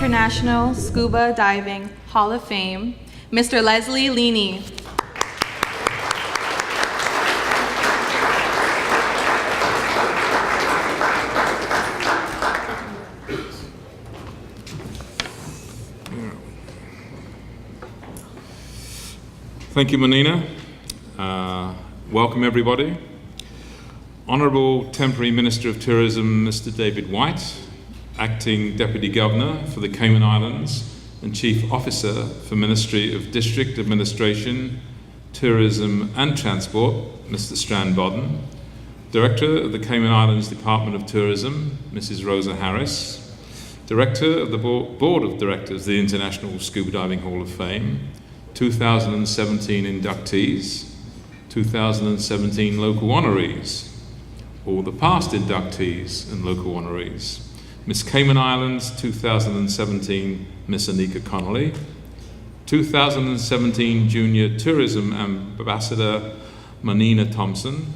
International Scuba Diving Hall of Fame, Mr. Leslie Leaney. Thank you, Monina. Welcome, everybody. Honourable Temporary Minister of Tourism, Mr. David White, Acting Deputy Governor for the Cayman Islands and Chief Officer for Ministry of District Administration, Tourism and Transport, Mr. Strand Bonin, Director of the Cayman Islands Department of Tourism, Mrs. Rosa Harris, Director of the Board of Directors of the International Scuba Diving Hall of Fame, 2017 inductees, 2017 local honorees, all the past inductees and local honorees. Miss Cayman Islands 2017 Miss Anika Connolly, 2017 Junior Tourism Ambassador Monina Thompson,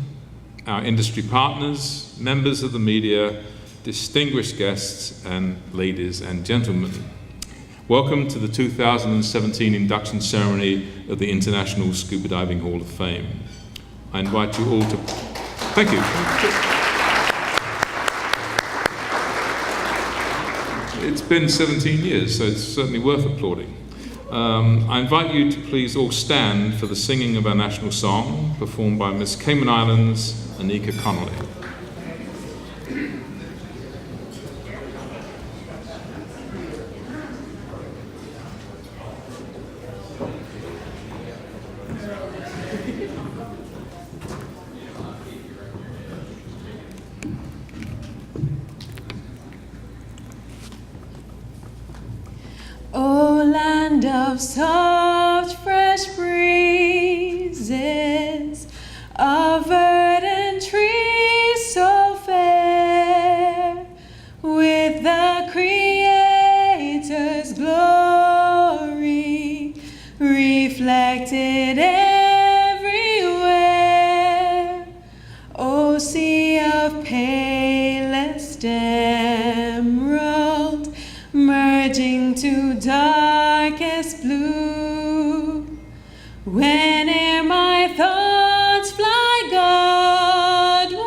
our industry partners, members of the media, distinguished guests, and ladies and gentlemen. Welcome to the 2017 induction ceremony of the International Scuba Diving Hall of Fame. I invite you all to... Thank you. It's been 17 years, so it's certainly worth applauding. I invite you to please all stand for the singing of our national song, performed by Miss Cayman Islands, Anika Connolly. O land of soft, fresh breezes, of verdant trees so fair, with the Creator's glory reflected everywhere. O sea of palest emerald, merging to darkest blue, whene'er my thoughts fly Godward,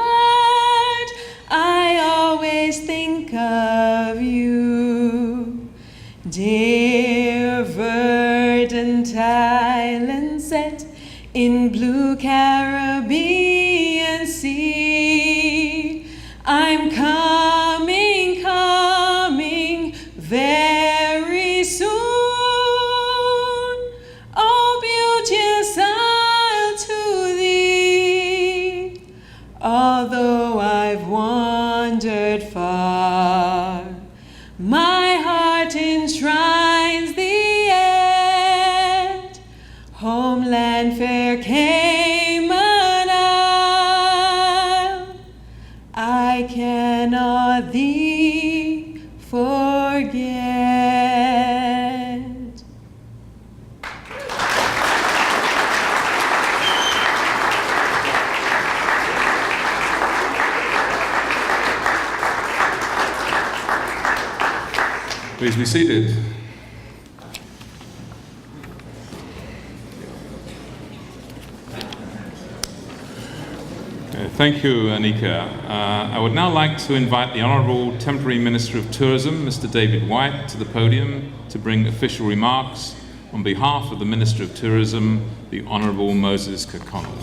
I always think of you. Dear verdant island set in blue Caribbean sea, I'm coming, coming very soon. Oh, beauteous isle, to thee, although I've wandered far, my heart enshrines thee yet. Homeland fair Cayman Isle, I cannot thee forget. Please be seated. Thank you, Anika. I would now like to invite the Honourable Temporary Minister of Tourism, Mr. David White, to the podium to bring official remarks on behalf of the Minister of Tourism, the Honourable Moses Kakonnel.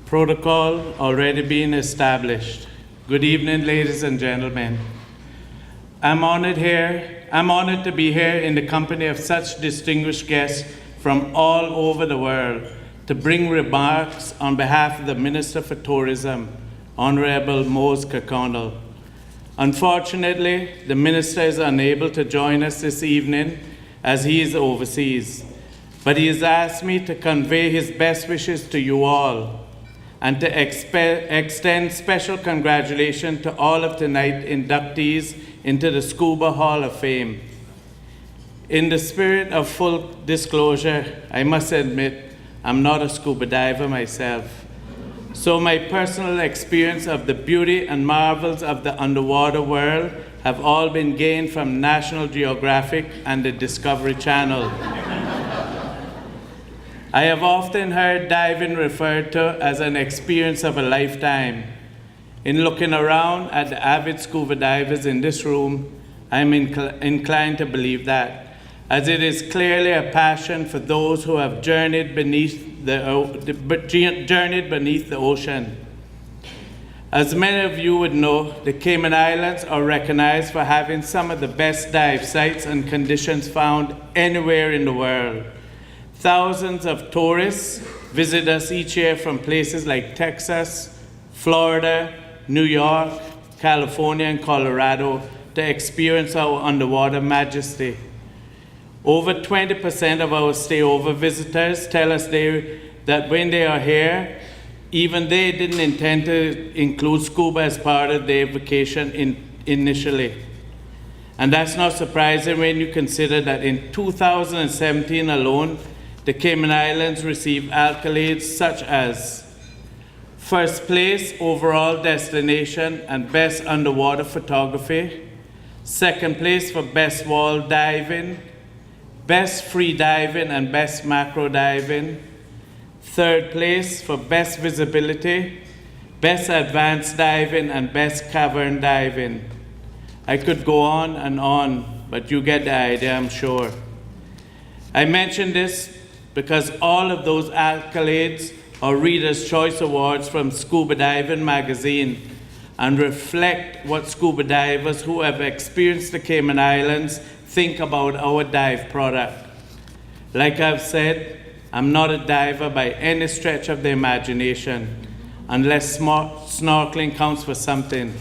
Protocol already being established. Good evening, ladies and gentlemen. I'm honored to be here in the company of such distinguished guests from all over the world to bring remarks on behalf of the Minister for Tourism, Honorable Moses Kakonnel. Unfortunately, the minister is unable to join us this evening as he is overseas, but he has asked me to convey his best wishes to you all and to extend special congratulations to all of tonight's inductees into the Scuba Hall of Fame. In the spirit of full disclosure, I must admit I'm not a scuba diver myself. So my personal experience of the beauty and marvels of the underwater world have all been gained from National Geographic and the Discovery Channel. I have often heard diving referred to as an experience of a lifetime. In looking around at the avid scuba divers in this room, I'm inclined to believe that, as it is clearly a passion for those who have journeyed beneath the ocean. As many of you would know, the Cayman Islands are recognized for having some of the best dive sites and conditions found anywhere in the world. Thousands of tourists visit us each year from places like Texas, Florida, New York, California, and Colorado to experience our underwater majesty. Over 20% of our stayover visitors tell us that when they are here, even they didn't intend to include scuba as part of their vacation initially. And that's not surprising when you consider that in 2017 alone, the Cayman Islands received accolades such as first place overall destination and best underwater photography, second place for best wall diving, best free diving and best macro diving, third place for best visibility, best advanced diving, and best cavern diving. I could go on, but you get the idea, I'm sure. I mention this because all of those accolades are Reader's Choice Awards from Scuba Diving magazine and reflect what scuba divers who have experienced the Cayman Islands think about our dive product. Like I've said, I'm not a diver by any stretch of the imagination, unless snorkeling counts for something.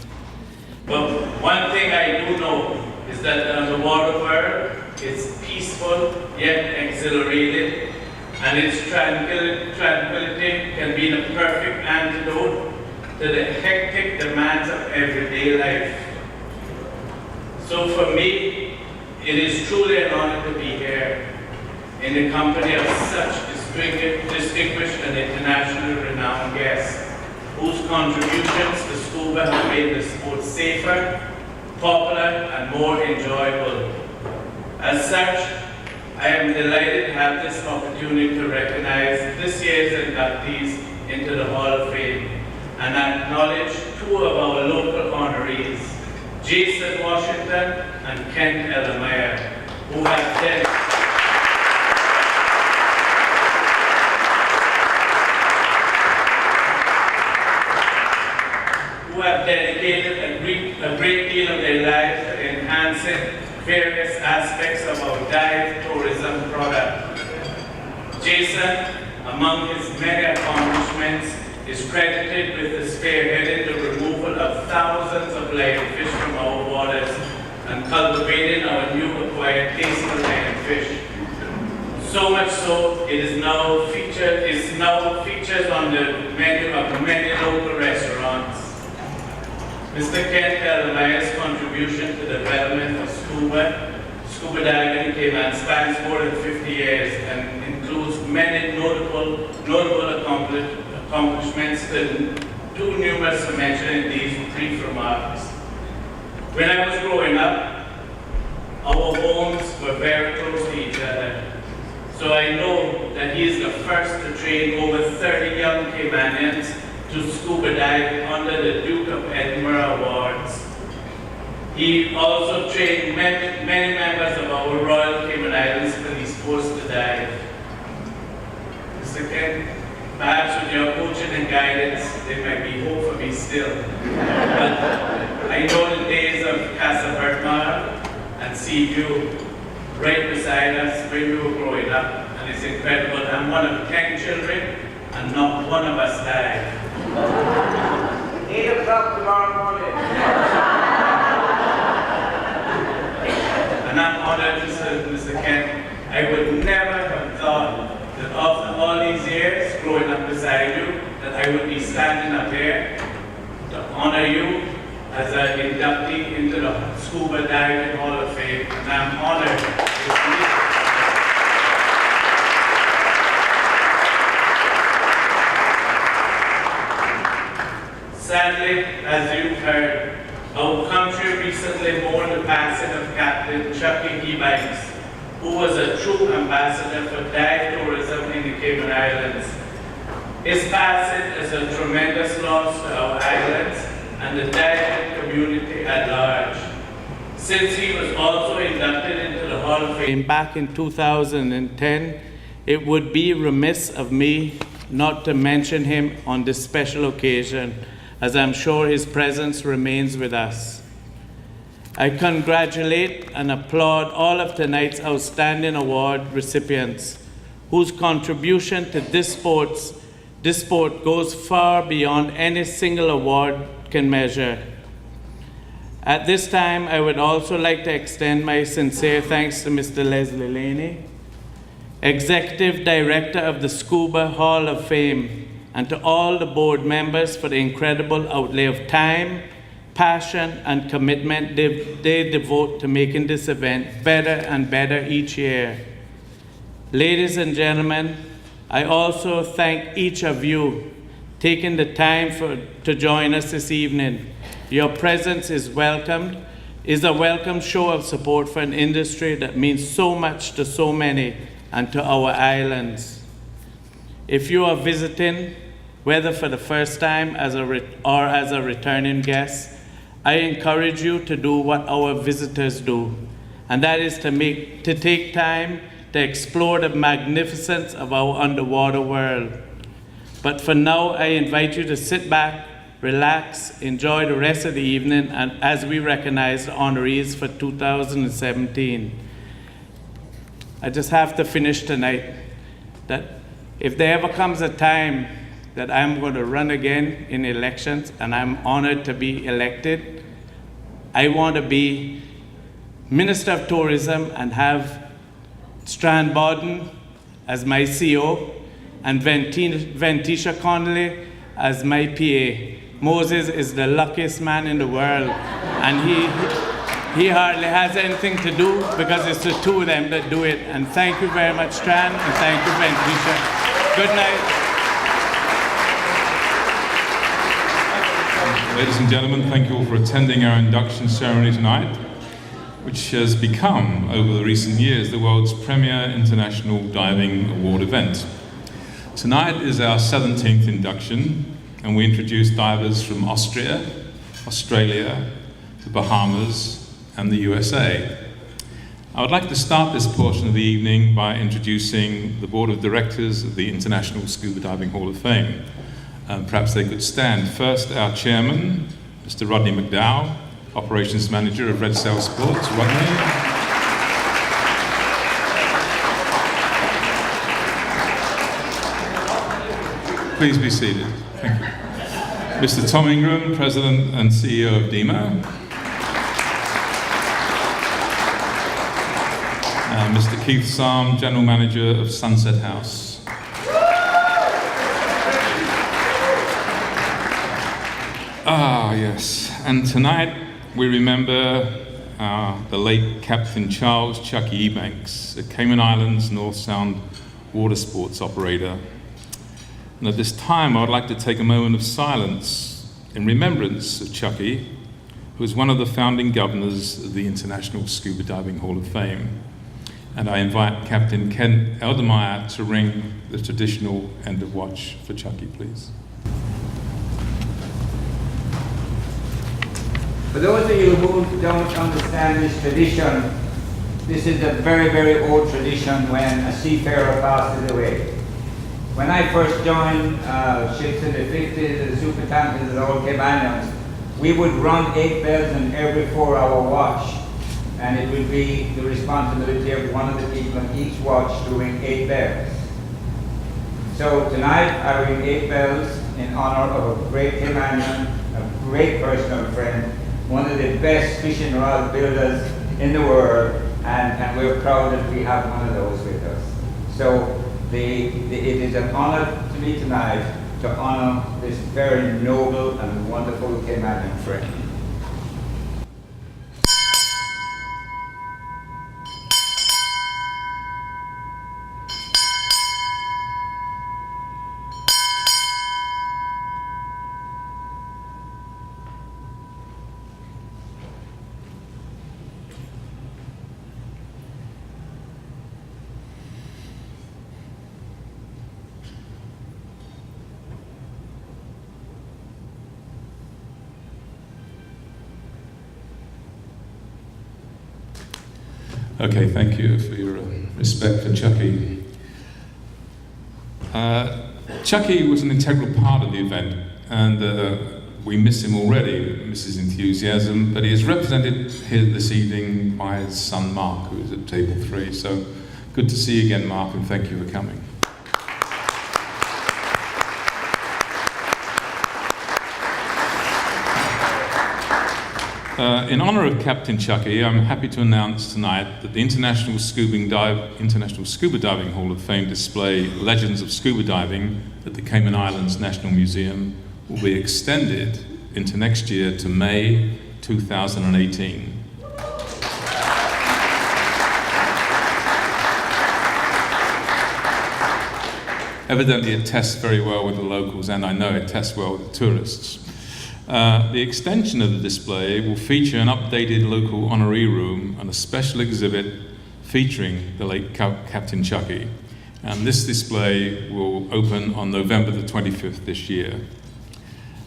But one thing I do know is that the underwater world is peaceful yet exhilarated, and its tranquility can be the perfect antidote to the hectic demands of everyday life. So for me, it is truly an honor to be here in the company of such distinguished and internationally renowned guests, whose contributions to scuba have made the sport safer, popular, and more enjoyable. As such, I am delighted to have this opportunity to recognize this year's inductees into the Hall of Fame and acknowledge two of our local honorees, Jason Washington and Kent Ellermeyer, who have dedicated a great deal of their lives to enhancing various aspects of our dive tourism product. Jason, among his many accomplishments, is credited with spearheading the removal of thousands of live fish from our waters and cultivating our new acquired tasteful lionfish. So much so, it is now featured on the menu of many local restaurants. Mr. Kent Ellermeyer's contribution to the development of scuba diving in Cayman spans more than 50 years and includes many notable accomplishments too numerous to mention in these brief remarks. When I was growing up, our homes were very close to each other. So I know that he is the first to train over 30 young Caymanians to scuba dive under the Duke of Edinburgh Awards. He also trained many members of our Royal Cayman Islands Police Force to dive. Mr. Kent, perhaps with your coaching and guidance, there might be hope for me still. But I know the days of Casa Bertmar and Seaview right beside us when we were growing up, and it's incredible. I'm one of 10 children, and not one of us died. 8 o'clock tomorrow morning. I'm honored to serve Mr. Kent. I would never have thought that after all these years growing up beside you, that I would be standing up here to honor you as an inductee into the Scuba Diving Hall of Fame. And I'm honored to meet. Sadly, as you've heard, our country recently mourned the passing of Captain Chucky Ebanks, who was a true ambassador for dive tourism in the Cayman Islands. His passing is a tremendous loss to our islands and the diving community at large. Since he was also inducted into the Hall of Fame back in 2010, it would be remiss of me not to mention him on this special occasion, as I'm sure his presence remains with us. I congratulate and applaud all of tonight's outstanding award recipients, whose contribution to this sport goes far beyond any single award can measure. At this time, I would also like to extend my sincere thanks to Mr. Leslie Laney, Executive Director of the Scuba Hall of Fame, and to all the board members for the incredible outlay of time, passion, and commitment they devote to making this event better and better each year. Ladies and gentlemen, I also thank each of you taking the time to join us this evening. Your presence is a welcome show of support for an industry that means so much to so many and to our islands. If you are visiting, whether for the first time or as a returning guest, I encourage you to do what our visitors do, and that is to take time to explore the magnificence of our underwater world. But for now, I invite you to sit back, relax, enjoy the rest of the evening, and as we recognize the honorees for 2017. I just have to finish tonight that if there ever comes a time that I'm going to run again in elections and I'm honored to be elected, I want to be Minister of Tourism and have Strand Bonin as my CO and Ventisha Connolly as my PA. Moses is the luckiest man in the world, and he hardly has anything to do because it's the two of them that do it. And thank you very much, Strand, and thank you, Ventisha. Good night. Ladies and gentlemen, thank you all for attending our induction ceremony tonight, which has become, over the recent years, the world's premier international diving award event. Tonight is our 17th induction, and we introduce divers from Austria, Australia, the Bahamas, and the USA. I would like to start this portion of the evening by introducing the Board of Directors of the International Scuba Diving Hall of Fame. Perhaps they could stand. First, our chairman, Mr. Rodney McDowell, Operations Manager of Red Sail Sports. Rodney. Please be seated. Thank you. Mr. Tom Ingram, President and CEO of DEMA. Mr. Keith Salm, General Manager of Sunset House. Ah, yes. And tonight we remember the late Captain Charles Chucky Ebanks, a Cayman Islands North Sound water sports operator. And at this time, I would like to take a moment of silence in remembrance of Chucky, who was one of the founding governors of the International Scuba Diving Hall of Fame. And I invite Captain Ken Eldermeyer to ring the traditional end of watch for Chucky, please. For those of you who don't understand this tradition, this is a very, very old tradition when a seafarer passes away. When I first joined ships in the 50s, the super tankers at the old Cayman Islands, we would run 8 bells in every 4-hour watch, and it would be the responsibility of one of the people on each watch to ring 8 bells. So tonight I ring 8 bells in honor of a great Caymanian, a great personal friend, one of the best fishing rod builders in the world, and we're proud that we have one of those with us. So it is an honor to me tonight to honor this very noble and wonderful Caymanian friend. Okay, thank you for your respect for Chucky. Chucky was an integral part of the event, and we miss him already, miss his enthusiasm, but he is represented here this evening by his son Mark, who is at table 3. So good to see you again, Mark, and thank you for coming. In honor of Captain Chucky, I'm happy to announce tonight that the International Scuba Diving Hall of Fame display Legends of Scuba Diving at the Cayman Islands National Museum will be extended into next year to May 2018. Evidently it tests very well with the locals, and I know it tests well with the tourists. The extension of the display will feature an updated local honoree room and a special exhibit featuring the late Captain Chucky. And this display will open on November the 25th this year.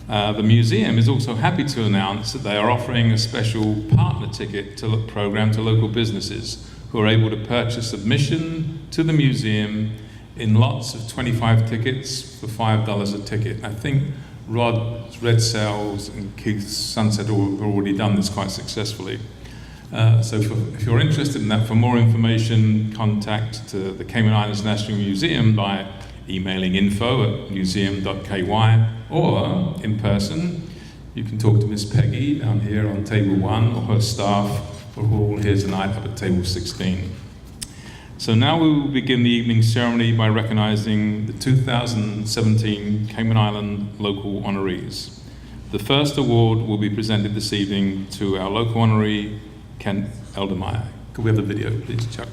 The museum is also happy to announce that they are offering a special partner ticket program to local businesses who are able to purchase admission to the museum in lots of 25 tickets for $5 a ticket. I think Rod's Red Cells and Keith's Sunset have already done this quite successfully. So if you're interested in that, for more information, contact the Cayman Islands National Museum by emailing info@museum.ky, or in person, you can talk to Miss Peggy down here on table 1, or her staff who are all here tonight up at table 16. So now we will begin the evening ceremony by recognizing the 2017 Cayman Island local honorees. The first award will be presented this evening to our local honoree, Kent Eldermeyer. Could we have the video, please, Chuck?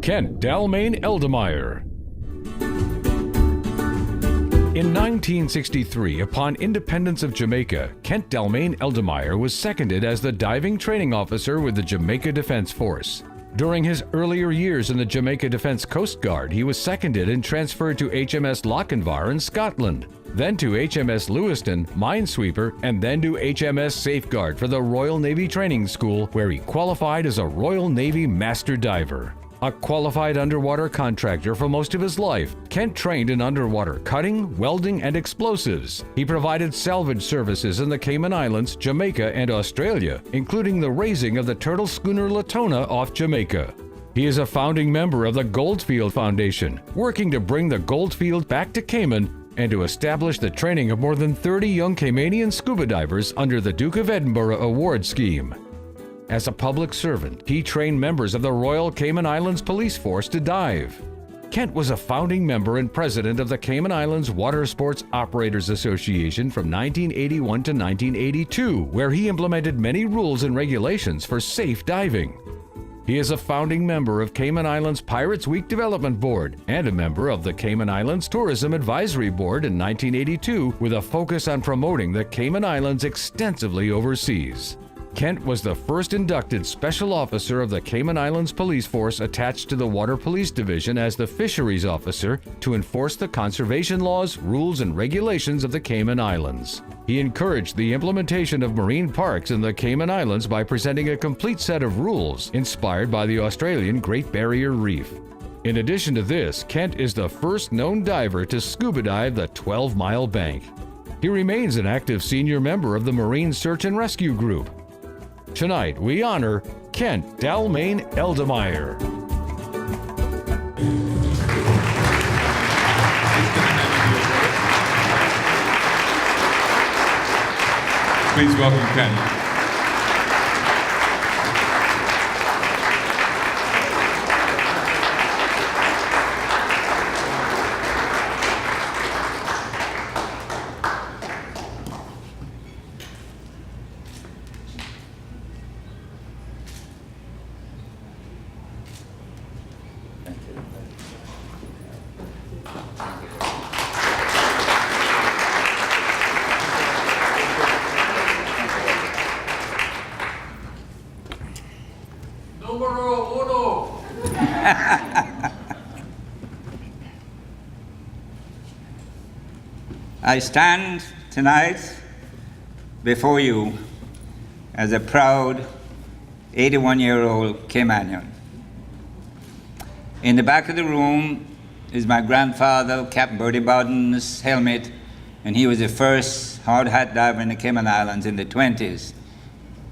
Kent Dalmain Eldermeyer. In 1963, upon independence of Jamaica, Kent Dalmain Eldermeyer was seconded as the diving training officer with the Jamaica Defense Force. During his earlier years in the Jamaica Defense Coast Guard, he was seconded and transferred to HMS Lochinvar in Scotland, then to HMS Lewiston, minesweeper, and then to HMS Safeguard for the Royal Navy Training School, where he qualified as a Royal Navy Master Diver. A qualified underwater contractor for most of his life, Kent trained in underwater cutting, welding, and explosives. He provided salvage services in the Cayman Islands, Jamaica, and Australia, including the raising of the turtle schooner Latona off Jamaica. He is a founding member of the Goldfield Foundation, working to bring the Goldfield back to Cayman and to establish the training of more than 30 young Caymanian scuba divers under the Duke of Edinburgh Award Scheme. As a public servant, he trained members of the Royal Cayman Islands Police Force to dive. Kent was a founding member and president of the Cayman Islands Water Sports Operators Association from 1981 to 1982, where he implemented many rules and regulations for safe diving. He is a founding member of Cayman Islands Pirates Week Development Board and a member of the Cayman Islands Tourism Advisory Board in 1982, with a focus on promoting the Cayman Islands extensively overseas. Kent was the first inducted Special Officer of the Cayman Islands Police Force attached to the Water Police Division as the Fisheries Officer to enforce the conservation laws, rules, and regulations of the Cayman Islands. He encouraged the implementation of marine parks in the Cayman Islands by presenting a complete set of rules inspired by the Australian Great Barrier Reef. In addition to this, Kent is the first known diver to scuba dive the 12-mile bank. He remains an active senior member of the Marine Search and Rescue Group. Tonight, we honor Kent Dalmain Eldermeyer. Please welcome Ken. I stand tonight before you as a proud 81-year-old Caymanian. In the back of the room is my grandfather, Captain Bertie Bowden's helmet, and he was the first hard hat diver in the Cayman Islands in the 20s.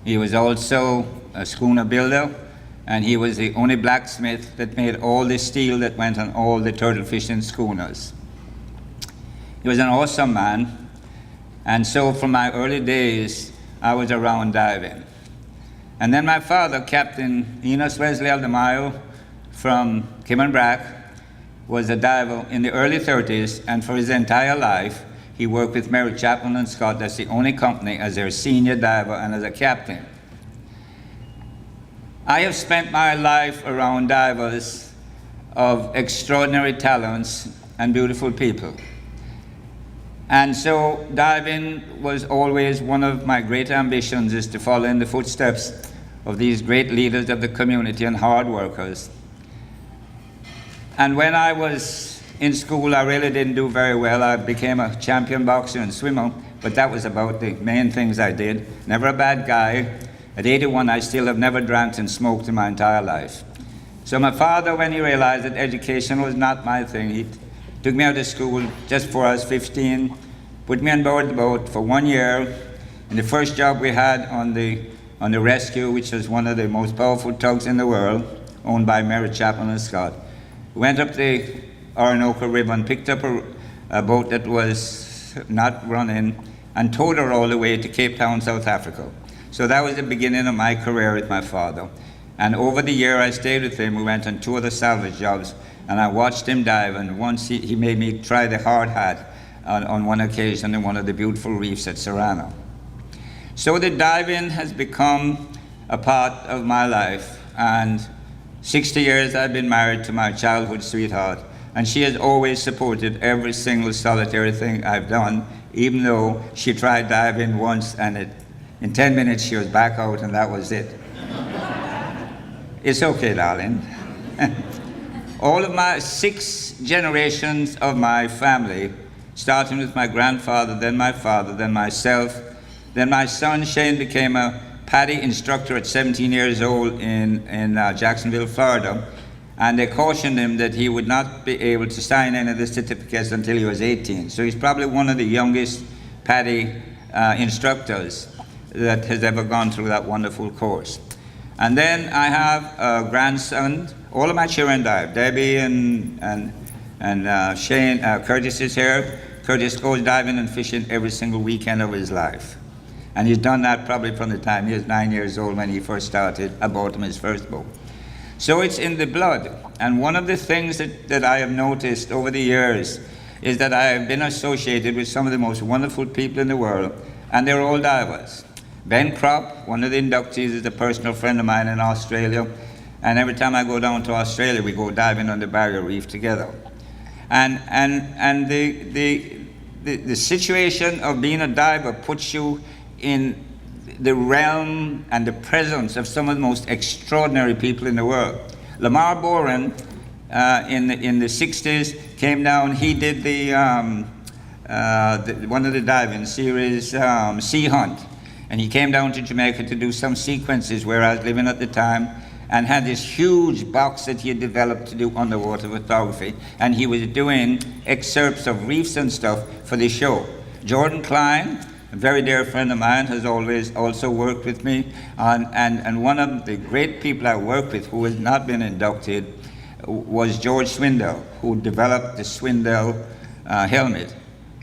He was also a schooner builder, and he was the only blacksmith that made all the steel that went on all the turtle fishing schooners. He was an awesome man, and so from my early days, I was around diving. And then my father, Captain Enos Wesley Aldemeyer from Cayman Brac, was a diver in the early 30s, and for his entire life, he worked with Marriott, Chapman & Scott. That's the only company, as their senior diver and as a captain. I have spent my life around divers of extraordinary talents and beautiful people. And so diving was always one of my great ambitions, is to follow in the footsteps of these great leaders of the community and hard workers. And when I was in school, I really didn't do very well. I became a champion boxer and swimmer, but that was about the main things I did. Never a bad guy. At 81, I still have never drank and smoked in my entire life. So my father, when he realized that education was not my thing, he took me out of school just before I was 15, put me on board the boat for 1 year. And the first job we had on the Rescue, which was one of the most powerful tugs in the world, owned by Marriott, Chapman & Scott. We went up the Orinoco River and picked up a boat that was not running and towed her all the way to Cape Town, South Africa. So that was the beginning of my career with my father. And over the year I stayed with him, we went on 2 other salvage jobs, and I watched him dive, and once he made me try the hard hat on one occasion in one of the beautiful reefs at Serrano. So the diving has become a part of my life, and 60 years I've been married to my childhood sweetheart, and she has always supported every single solitary thing I've done, even though she tried diving once and in 10 minutes she was back out and that was it. It's okay, darling. All of my 6 generations of my family, starting with my grandfather, then my father, then myself, then my son Shane became a Patti instructor at 17 years old in Jacksonville, Florida, and they cautioned him that he would not be able to sign any of the certificates until he was 18. So he's probably one of the youngest Patti instructors that has ever gone through that wonderful course. And then I have a grandson. All of my children dive. Debbie and Shane, Curtis is here. Curtis goes diving and fishing every single weekend of his life. And he's done that probably from the time he was 9 years old when he first started. I bought him his first boat. So it's in the blood. And one of the things that I have noticed over the years is that I have been associated with some of the most wonderful people in the world, and they're all divers. Ben Kropp, one of the inductees, is a personal friend of mine in Australia. And every time I go down to Australia, we go diving on the Barrier Reef together. And the situation of being a diver puts you in the realm and the presence of some of the most extraordinary people in the world. Lamar Boren, in the 60s, came down. He did one of the diving series, Sea Hunt. And he came down to Jamaica to do some sequences where I was living at the time, and had this huge box that he had developed to do underwater photography. And he was doing excerpts of reefs and stuff for the show. Jordan Klein, a very dear friend of mine, has always also worked with me. And one of the great people I worked with who has not been inducted was George Swindell, who developed the Swindell helmet.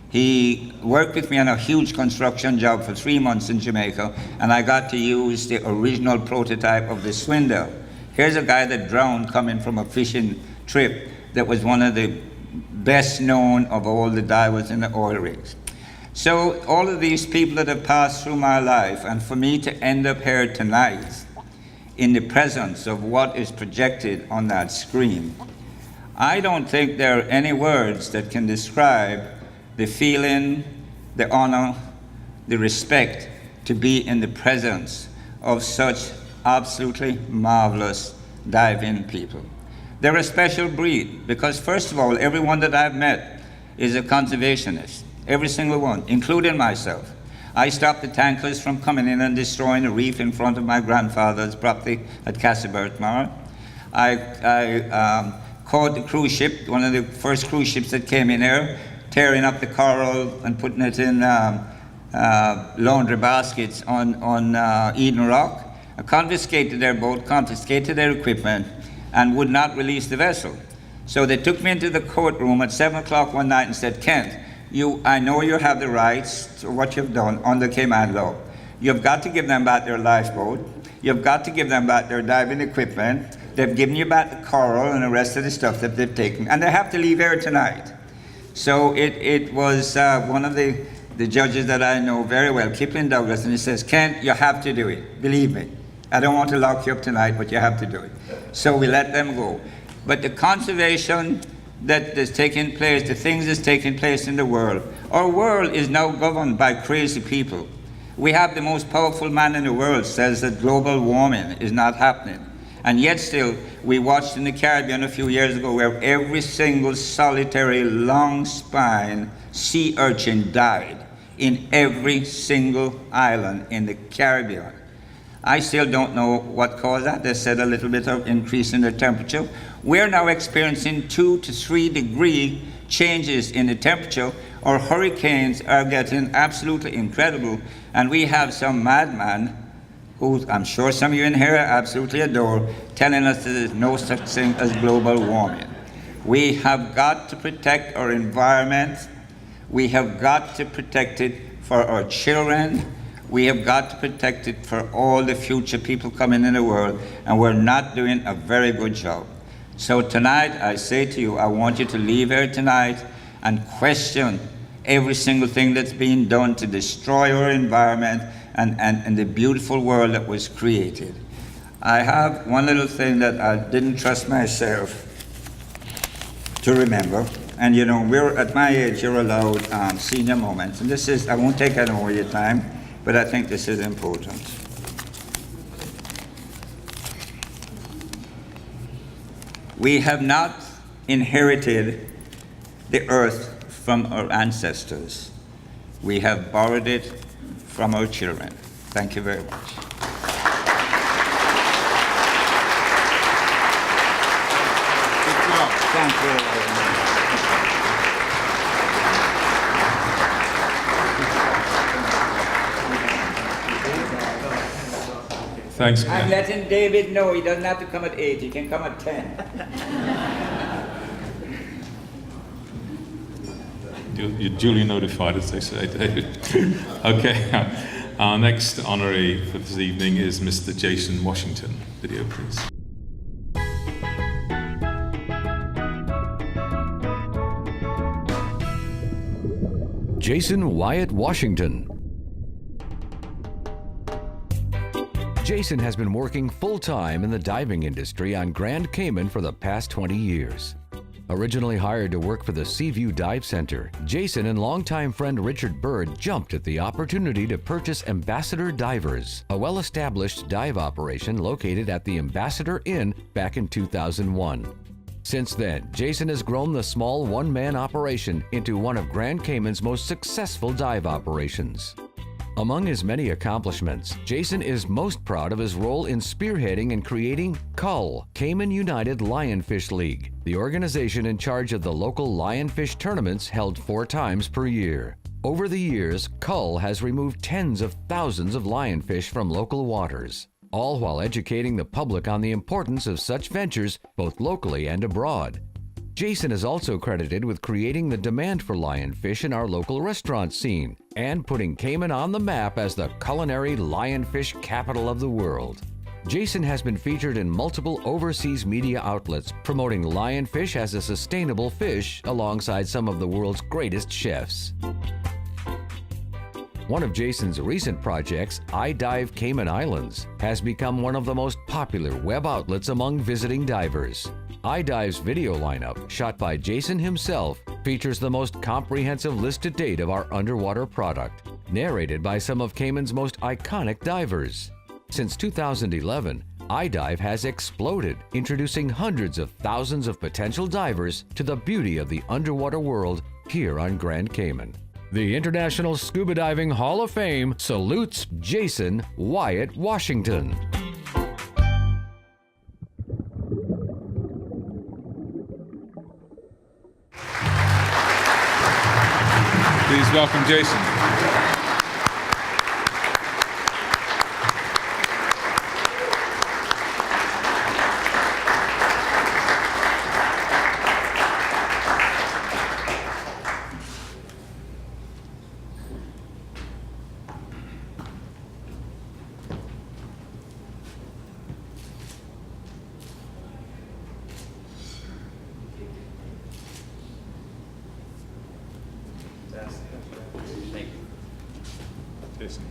He worked with me on a huge construction job for 3 months in Jamaica, and I got to use the original prototype of the swindle. Here's a guy that drowned coming from a fishing trip that was one of the best known of all the divers in the oil rigs. So all of these people that have passed through my life, and for me to end up here tonight in the presence of what is projected on that screen, I don't think there are any words that can describe the feeling, the honor, the respect to be in the presence of such absolutely marvelous diving people. They're a special breed because, first of all, everyone that I've met is a conservationist. Every single one, including myself. I stopped the tankers from coming in and destroying a reef in front of my grandfather's property at Castlebertmar. I caught the cruise ship, one of the first cruise ships that came in here, tearing up the coral and putting it in laundry baskets on Eden Rock. I confiscated their boat, confiscated their equipment, and would not release the vessel. So they took me into the courtroom at 7 o'clock one night and said, Kent, I know you have the rights to what you've done under Cayman law. You've got to give them back their lifeboat. You've got to give them back their diving equipment. They've given you back the coral and the rest of the stuff that they've taken. And they have to leave here tonight. So it was one of the judges that I know very well, Kipling Douglas, and he says, Kent, you have to do it. Believe me. I don't want to lock you up tonight, but you have to do it. So we let them go. But the conservation that is taking place, the things that's taking place in the world, our world is now governed by crazy people. We have the most powerful man in the world says that global warming is not happening. And yet still, we watched in the Caribbean a few years ago where every single solitary long spine sea urchin died in every single island in the Caribbean. I still don't know what caused that. They said a little bit of increase in the temperature. We're now experiencing 2 to 3 degree changes in the temperature. Our hurricanes are getting absolutely incredible. And we have some madman, who I'm sure some of you in here absolutely adore, telling us that there's no such thing as global warming. We have got to protect our environment. We have got to protect it for our children. We have got to protect it for all the future people coming in the world, and we're not doing a very good job. So tonight, I say to you, I want you to leave here tonight and question every single thing that's being done to destroy our environment and the beautiful world that was created. I have one little thing that I didn't trust myself to remember. And you know, we're at my age, you're allowed senior moments. And this is, I won't take any more of your time, but I think this is important. We have not inherited the earth from our ancestors. We have borrowed it from our children. Thank you very much. Good job. Thank you very much. Thanks, I'm Ken. letting David know he doesn't have to come at 8, he can come at 10. You're duly notified, as they say, David. Okay, our next honoree for this evening is Mr. Jason Washington. Video, please. Jason Wyatt Washington. Jason has been working full-time in the diving industry on Grand Cayman for the past 20 years. Originally hired to work for the Seaview Dive Center, Jason and longtime friend Richard Bird jumped at the opportunity to purchase Ambassador Divers, a well-established dive operation located at the Ambassador Inn back in 2001. Since then, Jason has grown the small one-man operation into one of Grand Cayman's most successful dive operations. Among his many accomplishments, Jason is most proud of his role in spearheading and creating CUL, Cayman United Lionfish League, the organization in charge of the local lionfish tournaments held 4 times per year. Over the years, CUL has removed tens of thousands of lionfish from local waters, all while educating the public on the importance of such ventures both locally and abroad. Jason is also credited with creating the demand for lionfish in our local restaurant scene and putting Cayman on the map as the culinary lionfish capital of the world. Jason has been featured in multiple overseas media outlets promoting lionfish as a sustainable fish alongside some of the world's greatest chefs. One of Jason's recent projects, I Dive Cayman Islands, has become one of the most popular web outlets among visiting divers. I Dive's video lineup, shot by Jason himself, features the most comprehensive list to date of our underwater product, narrated by some of Cayman's most iconic divers. Since 2011, I Dive has exploded, introducing hundreds of thousands of potential divers to the beauty of the underwater world here on Grand Cayman. The International Scuba Diving Hall of Fame salutes Jason Wyatt Washington. Please welcome Jason. Jason.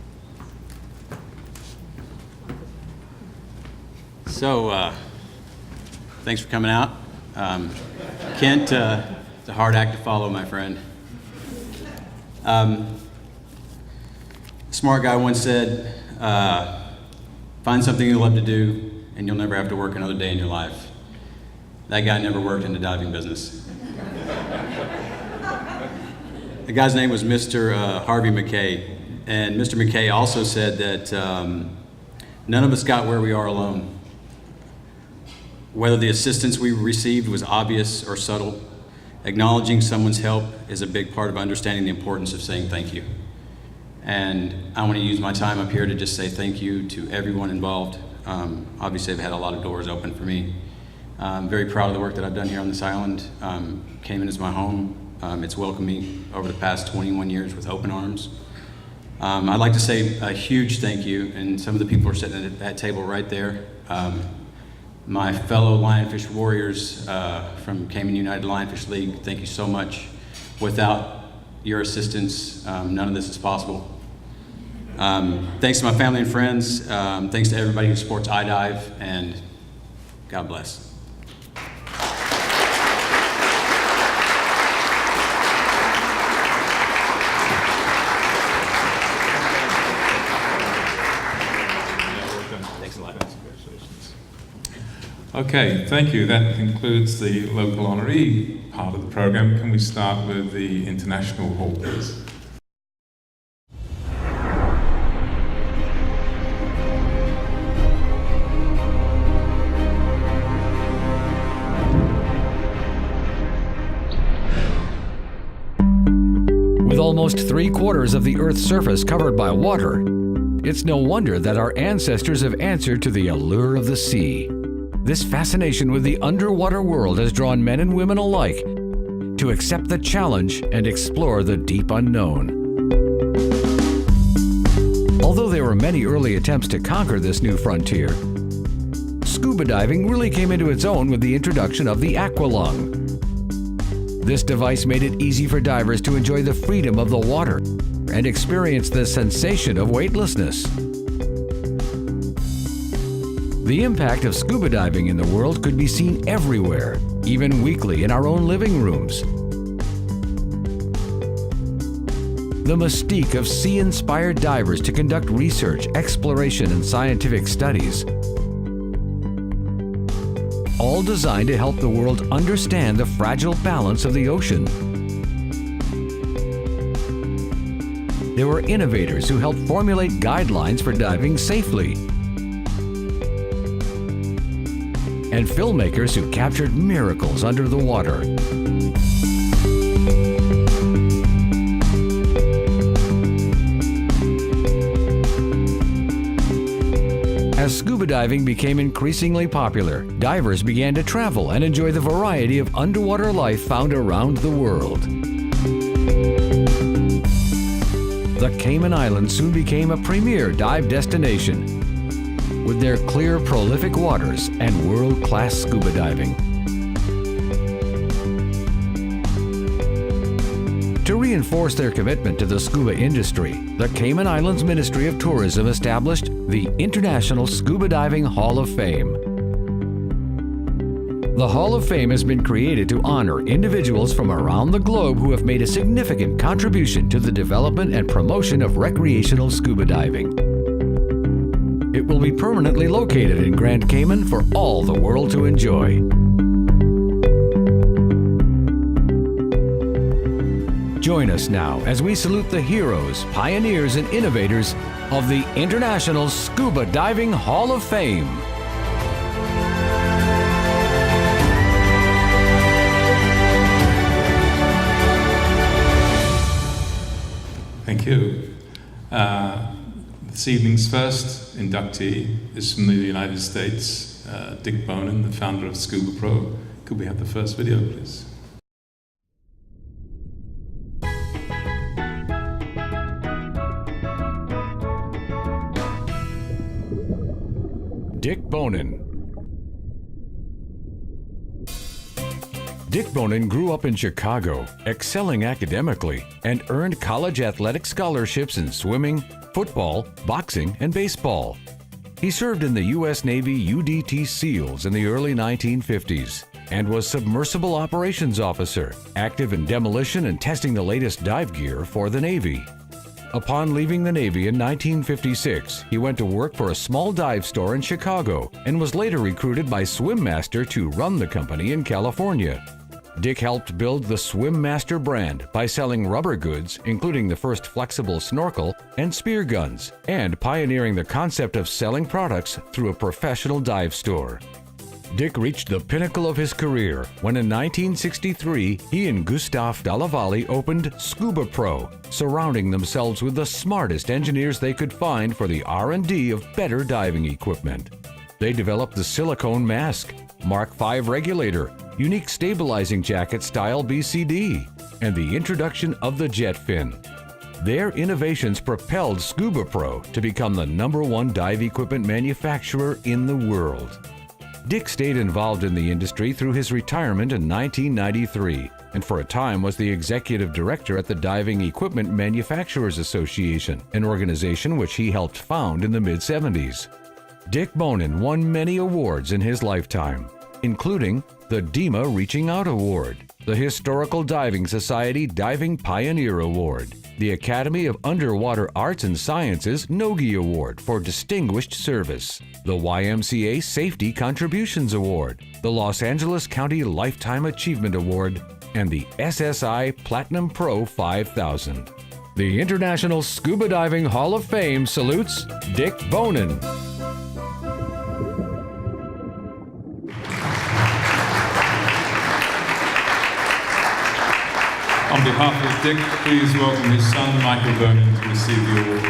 So, thanks for coming out. Kent, it's a hard act to follow, my friend. A smart guy once said, find something you love to do and you'll never have to work another day in your life. That guy never worked in the diving business. The guy's name was Mr. Harvey Mackay, and Mr. Mackay also said that none of us got where we are alone. Whether the assistance we received was obvious or subtle, acknowledging someone's help is a big part of understanding the importance of saying thank you. And I want to use my time up here to just say thank you to everyone involved. Obviously, I've had a lot of doors open for me. I'm very proud of the work that I've done here on this island. Cayman is my home. It's welcomed me over the past 21 years with open arms. I'd like to say a huge thank you, and some of the people are sitting at that table right there. My fellow lionfish warriors from Cayman United Lionfish League, thank you so much. Without your assistance, none of this is possible. Thanks to my family and friends. Thanks to everybody who supports iDive, and God bless. Okay, thank you. That concludes the local honoree part of the program. Can we start with the international hall, please? With almost 3/4 of the Earth's surface covered by water, it's no wonder that our ancestors have answered to the allure of the sea. This fascination with the underwater world has drawn men and women alike to accept the challenge and explore the deep unknown. Although there were many early attempts to conquer this new frontier, scuba diving really came into its own with the introduction of the Aqualung. This device made it easy for divers to enjoy the freedom of the water and experience the sensation of weightlessness. The impact of scuba diving in the world could be seen everywhere, even weekly in our own living rooms. The mystique of sea-inspired divers to conduct research, exploration, and scientific studies, all designed to help the world understand the fragile balance of the ocean. There were innovators who helped formulate guidelines for diving safely, and filmmakers who captured miracles under the water. As scuba diving became increasingly popular, divers began to travel and enjoy the variety of underwater life found around the world. The Cayman Islands soon became a premier dive destination with their clear, prolific waters and world-class scuba diving. To reinforce their commitment to the scuba industry, the Cayman Islands Ministry of Tourism established the International Scuba Diving Hall of Fame. The Hall of Fame has been created to honor individuals from around the globe who have made a significant contribution to the development and promotion of recreational scuba diving. It will be permanently located in Grand Cayman for all the world to enjoy. Join us now as we salute the heroes, pioneers, and innovators of the International Scuba Diving Hall of Fame. Thank you. This evening's first inductee is from the United States, Dick Bonin, the founder of Scubapro. Could we have the first video, please? Dick Bonin. Dick Bonin grew up in Chicago, excelling academically, and earned college athletic scholarships in swimming, football, boxing, and baseball. He served in the U.S. Navy UDT SEALs in the early 1950s and was submersible operations officer, active in demolition and testing the latest dive gear for the Navy. Upon leaving the Navy in 1956, he went to work for a small dive store in Chicago and was later recruited by Swim Master to run the company in California. Dick helped build the Swim Master brand by selling rubber goods, including the first flexible snorkel and spear guns, and pioneering the concept of selling products through a professional dive store. Dick reached the pinnacle of his career when in 1963 he and Gustav De La Valle opened Scubapro, surrounding themselves with the smartest engineers they could find for the R&D of better diving equipment. They developed the silicone mask, Mark V regulator, unique stabilizing jacket style BCD, and the introduction of the jet fin. Their innovations propelled Scubapro to become the #1 dive equipment manufacturer in the world. Dick stayed involved in the industry through his retirement in 1993, and for a time was the executive director at the Diving Equipment Manufacturers Association, an organization which he helped found in the mid-70s. Dick Bonin won many awards in his lifetime, including the DEMA Reaching Out Award, the Historical Diving Society Diving Pioneer Award, the Academy of Underwater Arts and Sciences Nogi Award for Distinguished Service, the YMCA Safety Contributions Award, the Los Angeles County Lifetime Achievement Award, and the SSI Platinum Pro 5000. The International Scuba Diving Hall of Fame salutes Dick Bonin. On behalf of Dick, please welcome his son, Michael Bonin, to receive the award.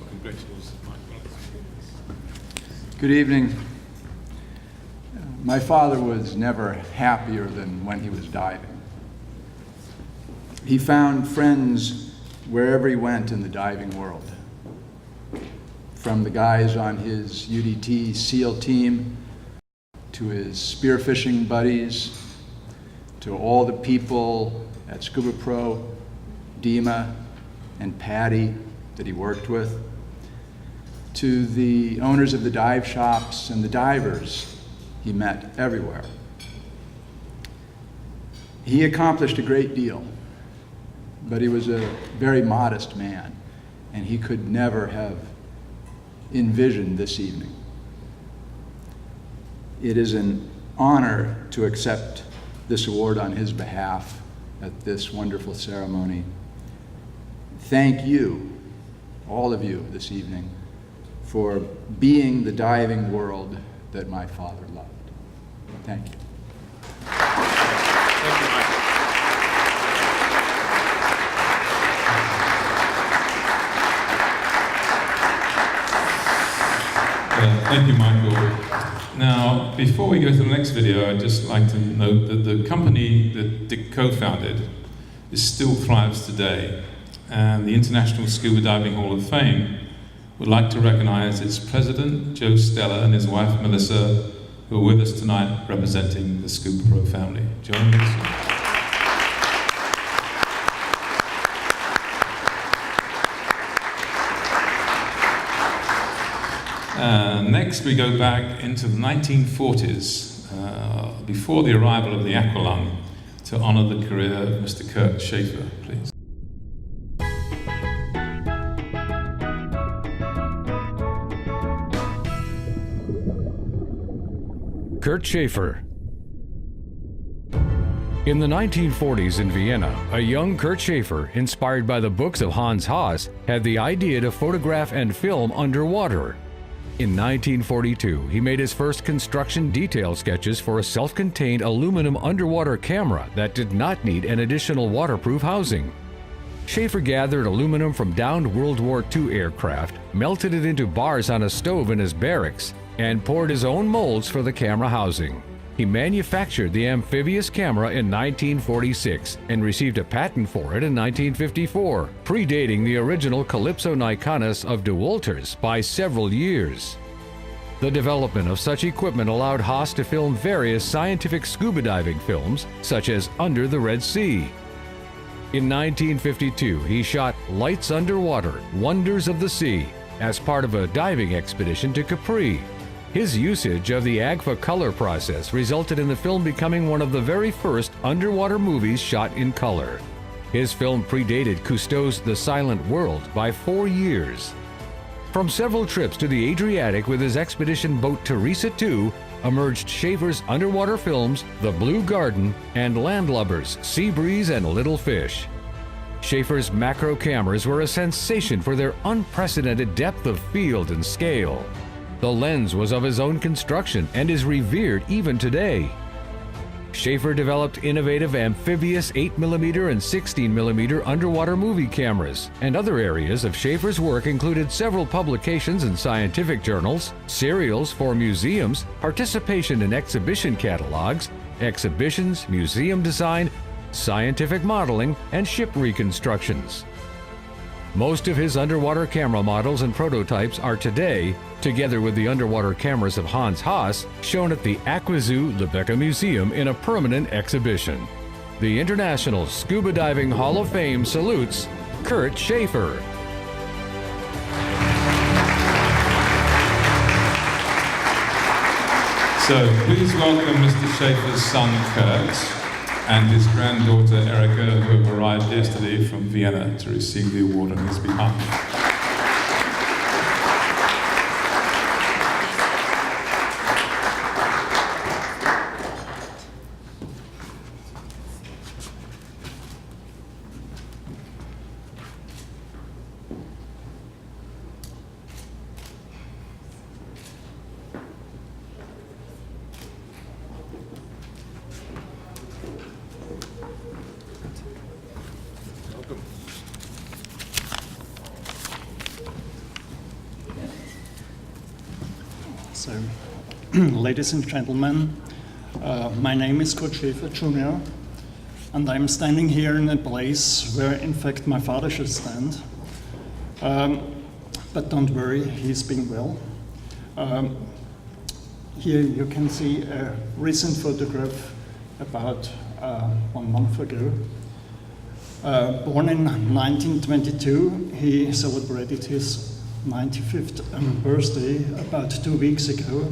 Congratulations, Michael. Good evening. My father was never happier than when he was diving. He found friends wherever he went in the diving world. From the guys on his UDT SEAL team, to his spearfishing buddies, to all the people at Scubapro, DEMA, and Patti that he worked with, to the owners of the dive shops and the divers he met everywhere. He accomplished a great deal, but he was a very modest man, and he could never have envisioned this evening. It is an honor to accept this award on his behalf at this wonderful ceremony. Thank you, all of you this evening, for being the diving world that my father loved. Thank you. Thank you, Michael. Thank you, Michael. Now, before we go to the next video, I'd just like to note that the company that Dick co-founded still thrives today, and the International Scuba Diving Hall of Fame would like to recognize its president, Joe Stella, and his wife, Melissa, who are with us tonight representing the Scubapro family. Joe and Melissa. Next, we go back into the 1940s, before the arrival of the Aqualung, to honor the career of Mr. Kurt Schaefer, please. Kurt Schaefer. In the 1940s in Vienna, a young Kurt Schaefer, inspired by the books of Hans Haas, had the idea to photograph and film underwater. In 1942, he made his first construction detail sketches for a self-contained aluminum underwater camera that did not need an additional waterproof housing. Schaefer gathered aluminum from downed World War II aircraft, melted it into bars on a stove in his barracks, and poured his own molds for the camera housing. He manufactured the amphibious camera in 1946 and received a patent for it in 1954, predating the original Calypso Nikonus of de Wolters by several years. The development of such equipment allowed Haas to film various scientific scuba diving films, such as Under the Red Sea. In 1952, he shot Lights Underwater, Wonders of the Sea, as part of a diving expedition to Capri. His usage of the AGFA color process resulted in the film becoming one of the very first underwater movies shot in color. His film predated Cousteau's The Silent World by 4 years. From several trips to the Adriatic with his expedition boat Teresa II emerged Schaefer's underwater films The Blue Garden and Landlubbers, Sea Breeze and Little Fish. Schaefer's macro cameras were a sensation for their unprecedented depth of field and scale. The lens was of his own construction and is revered even today. Schaefer developed innovative amphibious 8mm and 16mm underwater movie cameras, and other areas of Schaefer's work included several publications in scientific journals, serials for museums, participation in exhibition catalogs, exhibitions, museum design, scientific modeling, and ship reconstructions. Most of his underwater camera models and prototypes are today, together with the underwater cameras of Hans Haas, shown at the Aquazoo Lübeck Museum in a permanent exhibition. The International Scuba Diving Hall of Fame salutes Kurt Schaefer. So please welcome Mr. Schaefer's son Kurt and his granddaughter Erica, who have arrived yesterday from Vienna to receive the award on his behalf. So, ladies and gentlemen, my name is Kurt Schaefer Jr., and I'm standing here in a place where, in fact, my father should stand. But don't worry, he's been well. Here you can see a recent photograph about 1 month ago. Born in 1922, he celebrated his 95th birthday about 2 weeks ago.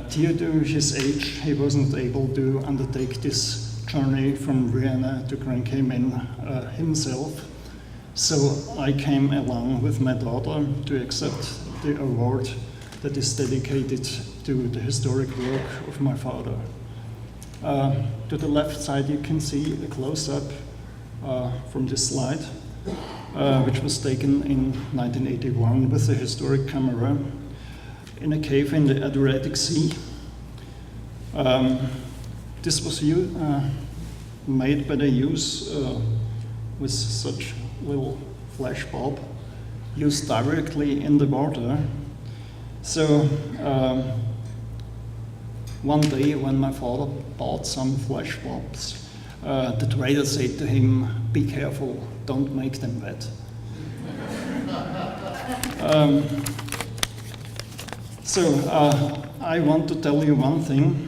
Due to his age, he wasn't able to undertake this journey from Vienna to Grand Cayman himself. So I came along with my daughter to accept the award that is dedicated to the historic work of my father. To the left side you can see a close-up from this slide, which was taken in 1981 with a historic camera in a cave in the Adriatic Sea. This was made by the use with such little flash bulb used directly in the water. So one day when my father bought some flash bulbs, the trader said to him, "Be careful, don't make them wet." I want to tell you one thing.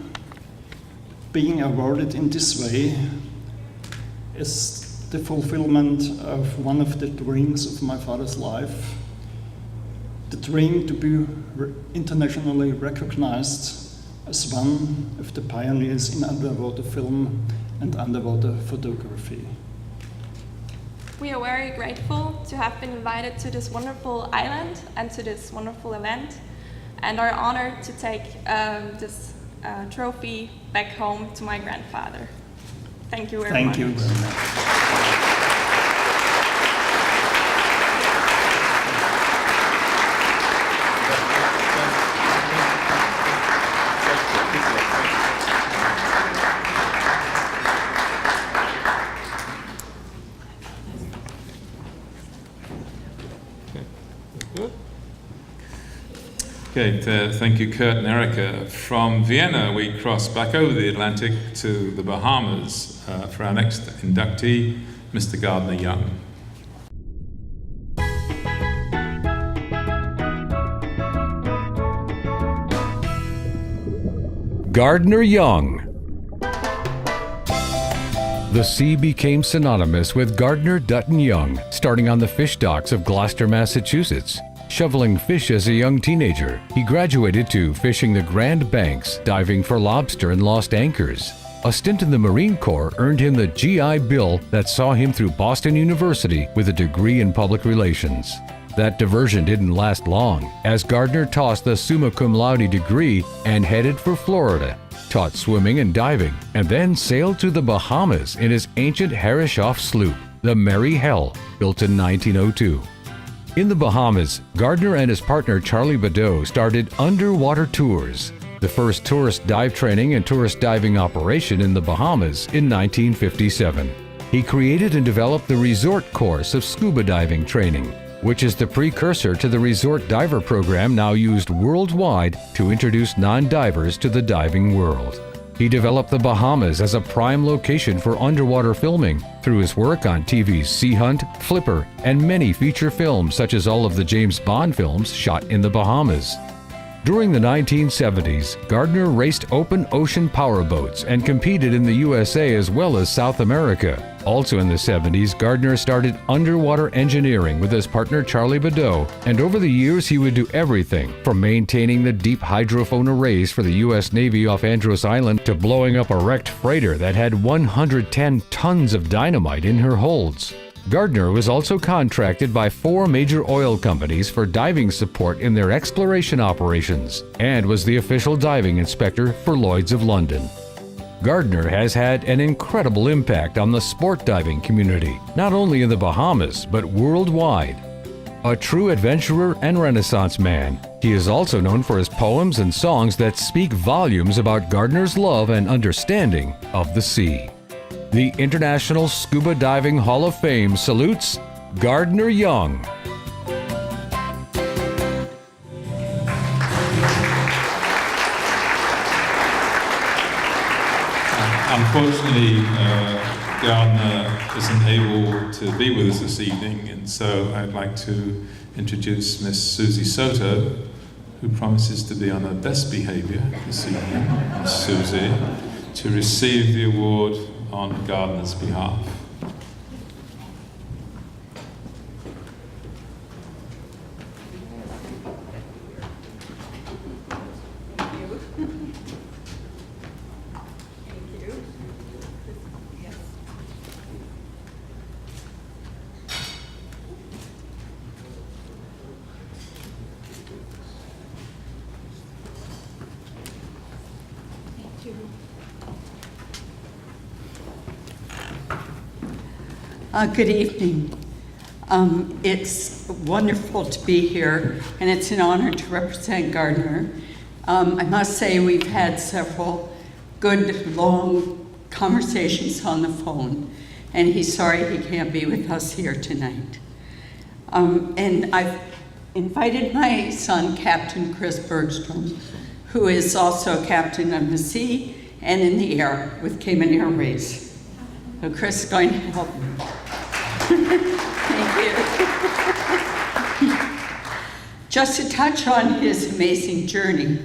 Being awarded in this way is the fulfillment of one of the dreams of my father's life. The dream to be internationally recognized as one of the pioneers in underwater film and underwater photography. We are very grateful to have been invited to this wonderful island and to this wonderful event, and are honored to take this trophy back home to my grandfather. Thank you very much. Thank you very much. Okay, thank you, Kurt and Erica. From Vienna, we cross back over the Atlantic to the Bahamas for our next inductee, Mr. Gardner Young. Gardner Young. The sea became synonymous with Gardner Dutton Young, starting on the fish docks of Gloucester, Massachusetts. Shoveling fish as a young teenager, he graduated to fishing the Grand Banks, diving for lobster and lost anchors. A stint in the Marine Corps earned him the GI Bill that saw him through Boston University with a degree in public relations. That diversion didn't last long, as Gardner tossed the summa cum laude degree and headed for Florida, taught swimming and diving, and then sailed to the Bahamas in his ancient Harrishoff sloop, the Mary Hell, built in 1902. In the Bahamas, Gardner and his partner Charlie Badeau started Underwater Tours, the first tourist dive training and tourist diving operation in the Bahamas in 1957. He created and developed the resort course of scuba diving training, which is the precursor to the resort diver program now used worldwide to introduce non-divers to the diving world. He developed the Bahamas as a prime location for underwater filming through his work on TV's Sea Hunt, Flipper, and many feature films such as all of the James Bond films shot in the Bahamas. During the 1970s, Gardner raced open ocean powerboats and competed in the USA as well as South America. Also in the 70s, Gardner started underwater engineering with his partner Charlie Badeau, and over the years he would do everything from maintaining the deep hydrophone arrays for the U.S. Navy off Andros Island to blowing up a wrecked freighter that had 110 tons of dynamite in her holds. Gardner was also contracted by 4 major oil companies for diving support in their exploration operations and was the official diving inspector for Lloyd's of London. Gardner has had an incredible impact on the sport diving community, not only in the Bahamas, but worldwide. A true adventurer and Renaissance man, he is also known for his poems and songs that speak volumes about Gardner's love and understanding of the sea. The International Scuba Diving Hall of Fame salutes Gardner Young. Unfortunately, Gardner isn't able to be with us this evening, and so I'd like to introduce Miss Suzie Soto, who promises to be on her best behavior this evening, Miss Suzie, to receive the award on Gardner's behalf. Good evening. It's wonderful to be here, and it's an honor to represent Gardner. I must say we've had several good, long conversations on the phone, and he's sorry he can't be with us here tonight. And I've invited my son, Captain Chris Bergstrom, who is also captain of the sea and in the air with Cayman Airways. So Chris is going to help me. Thank you. Just to touch on his amazing journey,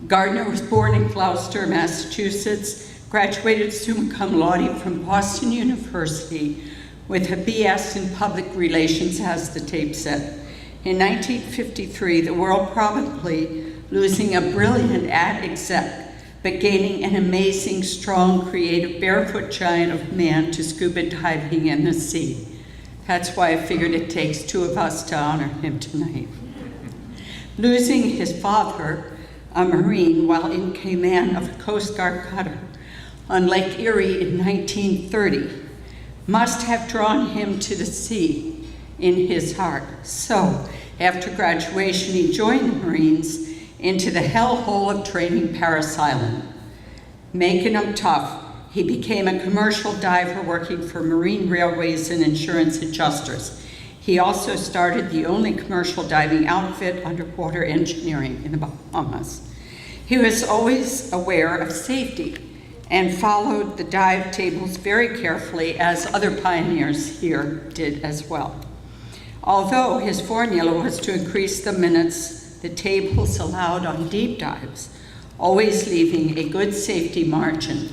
Gardner was born in Gloucester, Massachusetts, graduated summa cum laude from Boston University with a BS in Public Relations, as the tape said. In 1953, the world probably losing a brilliant ad exec, but gaining an amazing, strong, creative, barefoot giant of man to scuba diving in the sea. That's why I figured it takes two of us to honor him tonight. Losing his father, a Marine, while in Cayman of a Coast Guard cutter on Lake Erie in 1930, must have drawn him to the sea in his heart. So, after graduation, he joined the Marines into the hellhole of training Paris Island. Making him tough, he became a commercial diver working for Marine Railways and Insurance Adjusters. He also started the only commercial diving outfit, Underwater Engineering, in the Bahamas. He was always aware of safety and followed the dive tables very carefully, as other pioneers here did as well. Although his formula was to increase the minutes the tables allowed on deep dives, always leaving a good safety margin.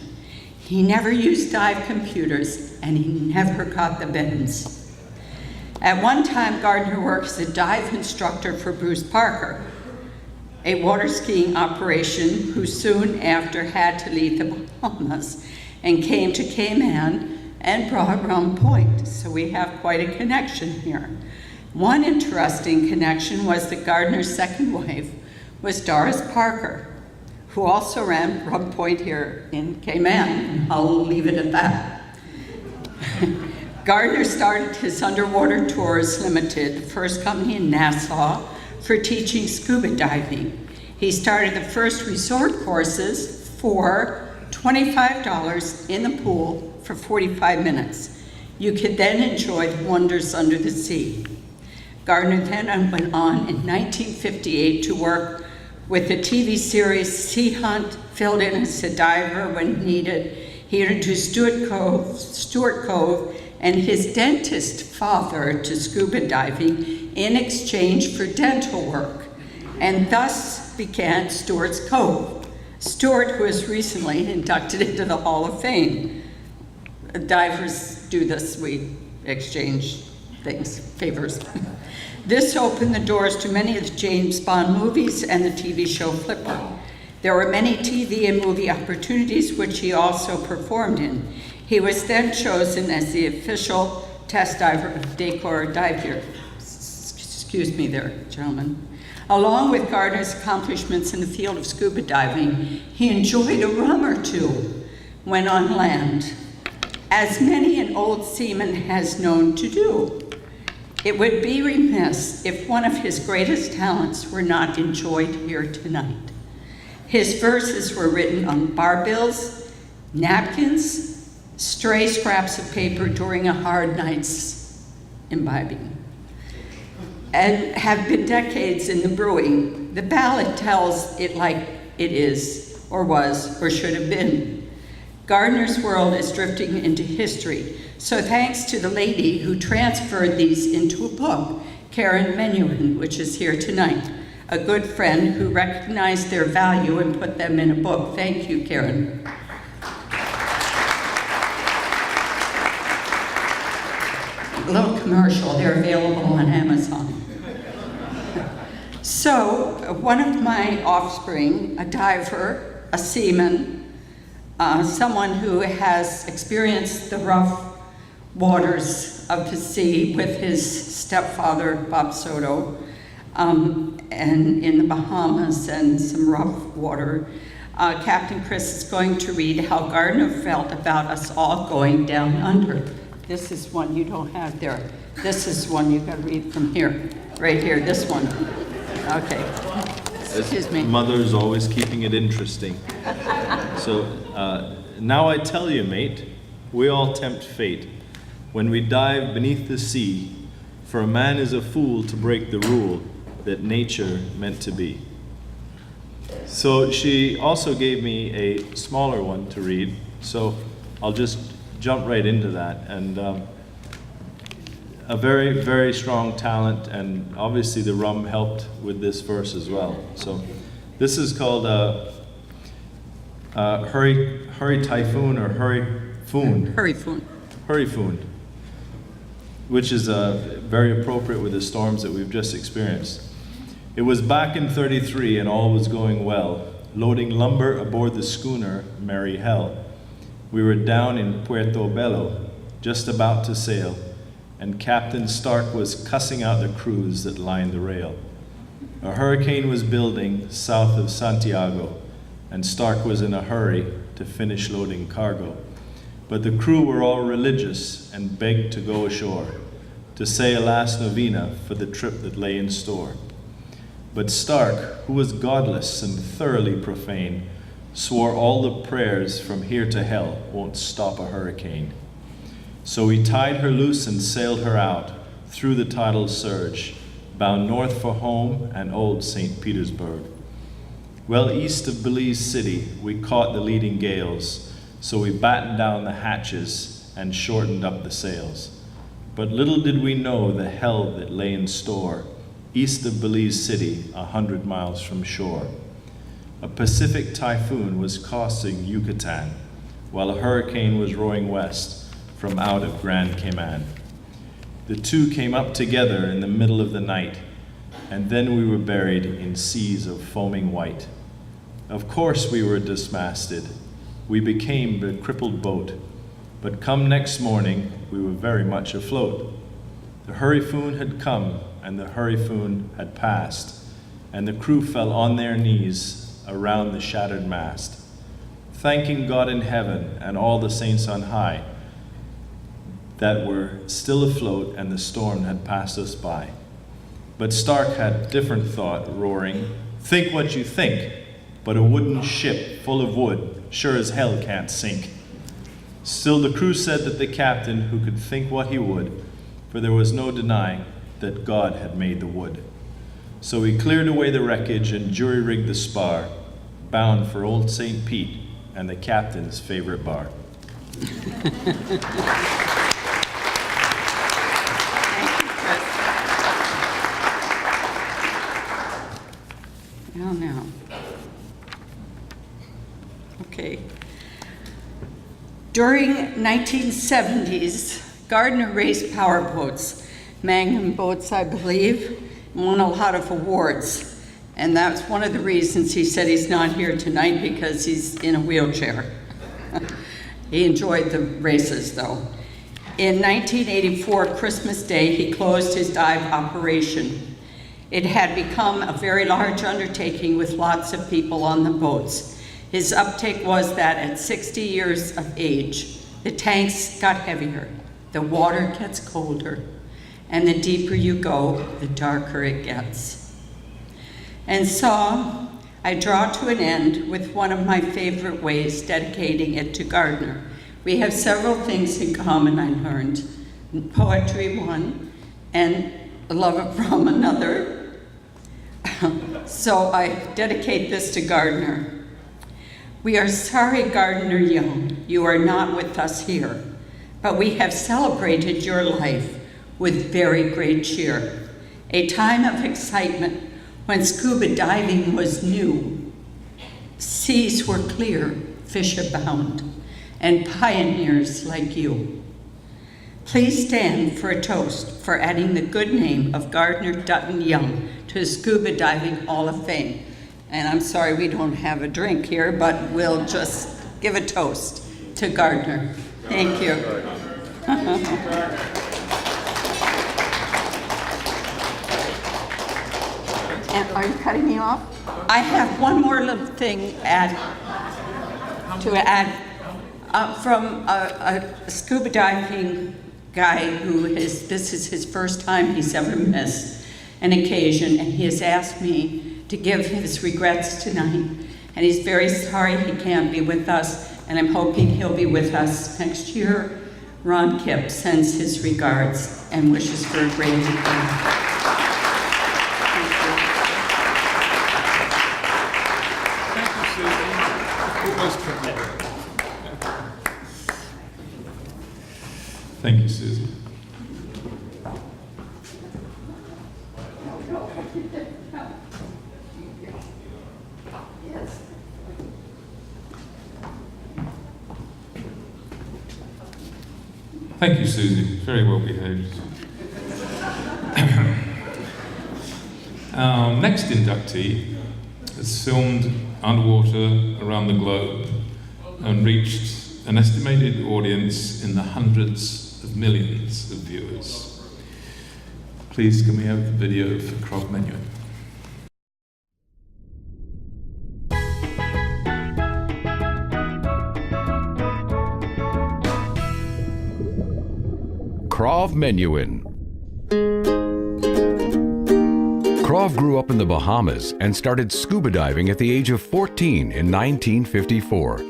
He never used dive computers, and he never got the bends. At one time, Gardner worked as a dive instructor for Bruce Parker, a water skiing operation who soon after had to leave the Bahamas and came to Cayman and brought Rum Point. So we have quite a connection here. One interesting connection was that Gardner's second wife was Doris Parker, who also ran Rum Point here in Cayman. I'll leave it at that. Gardner started his Underwater Tours Limited, the first company in Nassau, for teaching scuba diving. He started the first resort courses for $25 in the pool for 45 minutes. You could then enjoy the wonders under the sea. Gardner then went on in 1958 to work with the TV series Sea Hunt, filled in as a diver when needed. He introduced Stuart Cove and his dentist father to scuba diving in exchange for dental work, and thus began Stuart's Cove. Stuart, who was recently inducted into the Hall of Fame. Divers do this, we exchange things, favors. This opened the doors to many of the James Bond movies and the TV show Flipper. There were many TV and movie opportunities which he also performed in. He was then chosen as the official test diver of Decor Dive Gear. Excuse me there, gentlemen. Along with Gardner's accomplishments in the field of scuba diving, he enjoyed a rum or two when on land, as many an old seaman has known to do. It would be remiss if one of his greatest talents were not enjoyed here tonight. His verses were written on bar bills, napkins, stray scraps of paper during a hard night's imbibing, and have been decades in the brewing. The ballad tells it like it is, or was, or should have been. Gardner's world is drifting into history. So thanks to the lady who transferred these into a book, Karen Menuhin, which is here tonight, a good friend who recognized their value and put them in a book. Thank you, Karen. A little commercial, they're available on Amazon. So one of my offspring, a diver, a seaman, someone who has experienced the rough waters of the sea with his stepfather, Bob Soto, and in the Bahamas and some rough water. Captain Chris is going to read how Gardner felt about us all going down under. This is one you don't have there. This is one you got to read from here, right here, this one. Okay. Excuse me. Mother's always keeping it interesting. So, now I tell you, mate, we all tempt fate when we dive beneath the sea, for a man is a fool to break the rule that nature meant to be. So she also gave me a smaller one to read, so I'll just jump right into that. And a very, very strong talent, and obviously the rum helped with this verse as well. So this is called Hurry Typhoon or Hurryfoon. Hurryfoon, which is very appropriate with the storms that we've just experienced. It was back in '33 and all was going well, loading lumber aboard the schooner Merry Hell. We were down in Puerto Bello, just about to sail, and Captain Stark was cussing out the crews that lined the rail. A hurricane was building south of Santiago, and Stark was in a hurry to finish loading cargo. But the crew were all religious and begged to go ashore, to say a last novena for the trip that lay in store. But Stark, who was godless and thoroughly profane, swore all the prayers from here to hell won't stop a hurricane. So he tied her loose and sailed her out through the tidal surge, bound north for home and old St. Petersburg. Well east of Belize City, we caught the leading gales, so we battened down the hatches and shortened up the sails. But little did we know the hell that lay in store east of Belize City, 100 miles from shore. A Pacific typhoon was crossing Yucatan, while a hurricane was roaring west from out of Grand Cayman. The two came up together in the middle of the night, and then we were buried in seas of foaming white. Of course we were dismasted. We became the crippled boat, but come next morning, we were very much afloat. The hurryfoon had come, and the hurryfoon had passed, and the crew fell on their knees around the shattered mast, thanking God in heaven and all the saints on high that were still afloat and the storm had passed us by. But Stark had different thought, roaring, "Think what you think, but a wooden ship full of wood sure as hell can't sink." Still the crew said that the captain, who could think what he would, for there was no denying that God had made the wood. So he cleared away the wreckage and jury-rigged the spar, bound for old St. Pete and the captain's favorite bar. Now. Okay. During 1970s, Gardner raced powerboats, Magnum boats, I believe, won a lot of awards. And that's one of the reasons he said he's not here tonight, because he's in a wheelchair. He enjoyed the races, though. In 1984, Christmas Day, he closed his dive operation. It had become a very large undertaking with lots of people on the boats. His uptake was that at 60 years of age, the tanks got heavier, the water gets colder, and the deeper you go, the darker it gets. And so, I draw to an end with one of my favorite ways, dedicating it to Gardner. We have several things in common, I learned. Poetry, one, and love of rum, another. So I dedicate this to Gardner. We are sorry, Gardner Young, you are not with us here, but we have celebrated your life with very great cheer. A time of excitement when scuba diving was new. Seas were clear, fish abound, and pioneers like you. Please stand for a toast for adding the good name of Gardner Dutton Young to the Scuba Diving Hall of Fame. And I'm sorry we don't have a drink here, but we'll just give a toast to Gardner. Thank you. And are you cutting me off? I have one more little thing at to add from a scuba diving guy this is his first time he's ever missed an occasion, and he has asked me to give his regrets tonight. And he's very sorry he can't be with us, and I'm hoping he'll be with us next year. Ron Kipp sends his regards and wishes for a great evening. Thank you, Susie. Thank you, Susie. Very well behaved. Our next inductee has filmed underwater around the globe and reached an estimated audience in the hundreds of millions of viewers. Please, can we have the video for Krav Menuhin? Krav Menuhin. Krav grew up in the Bahamas and started scuba diving at the age of 14 in 1954.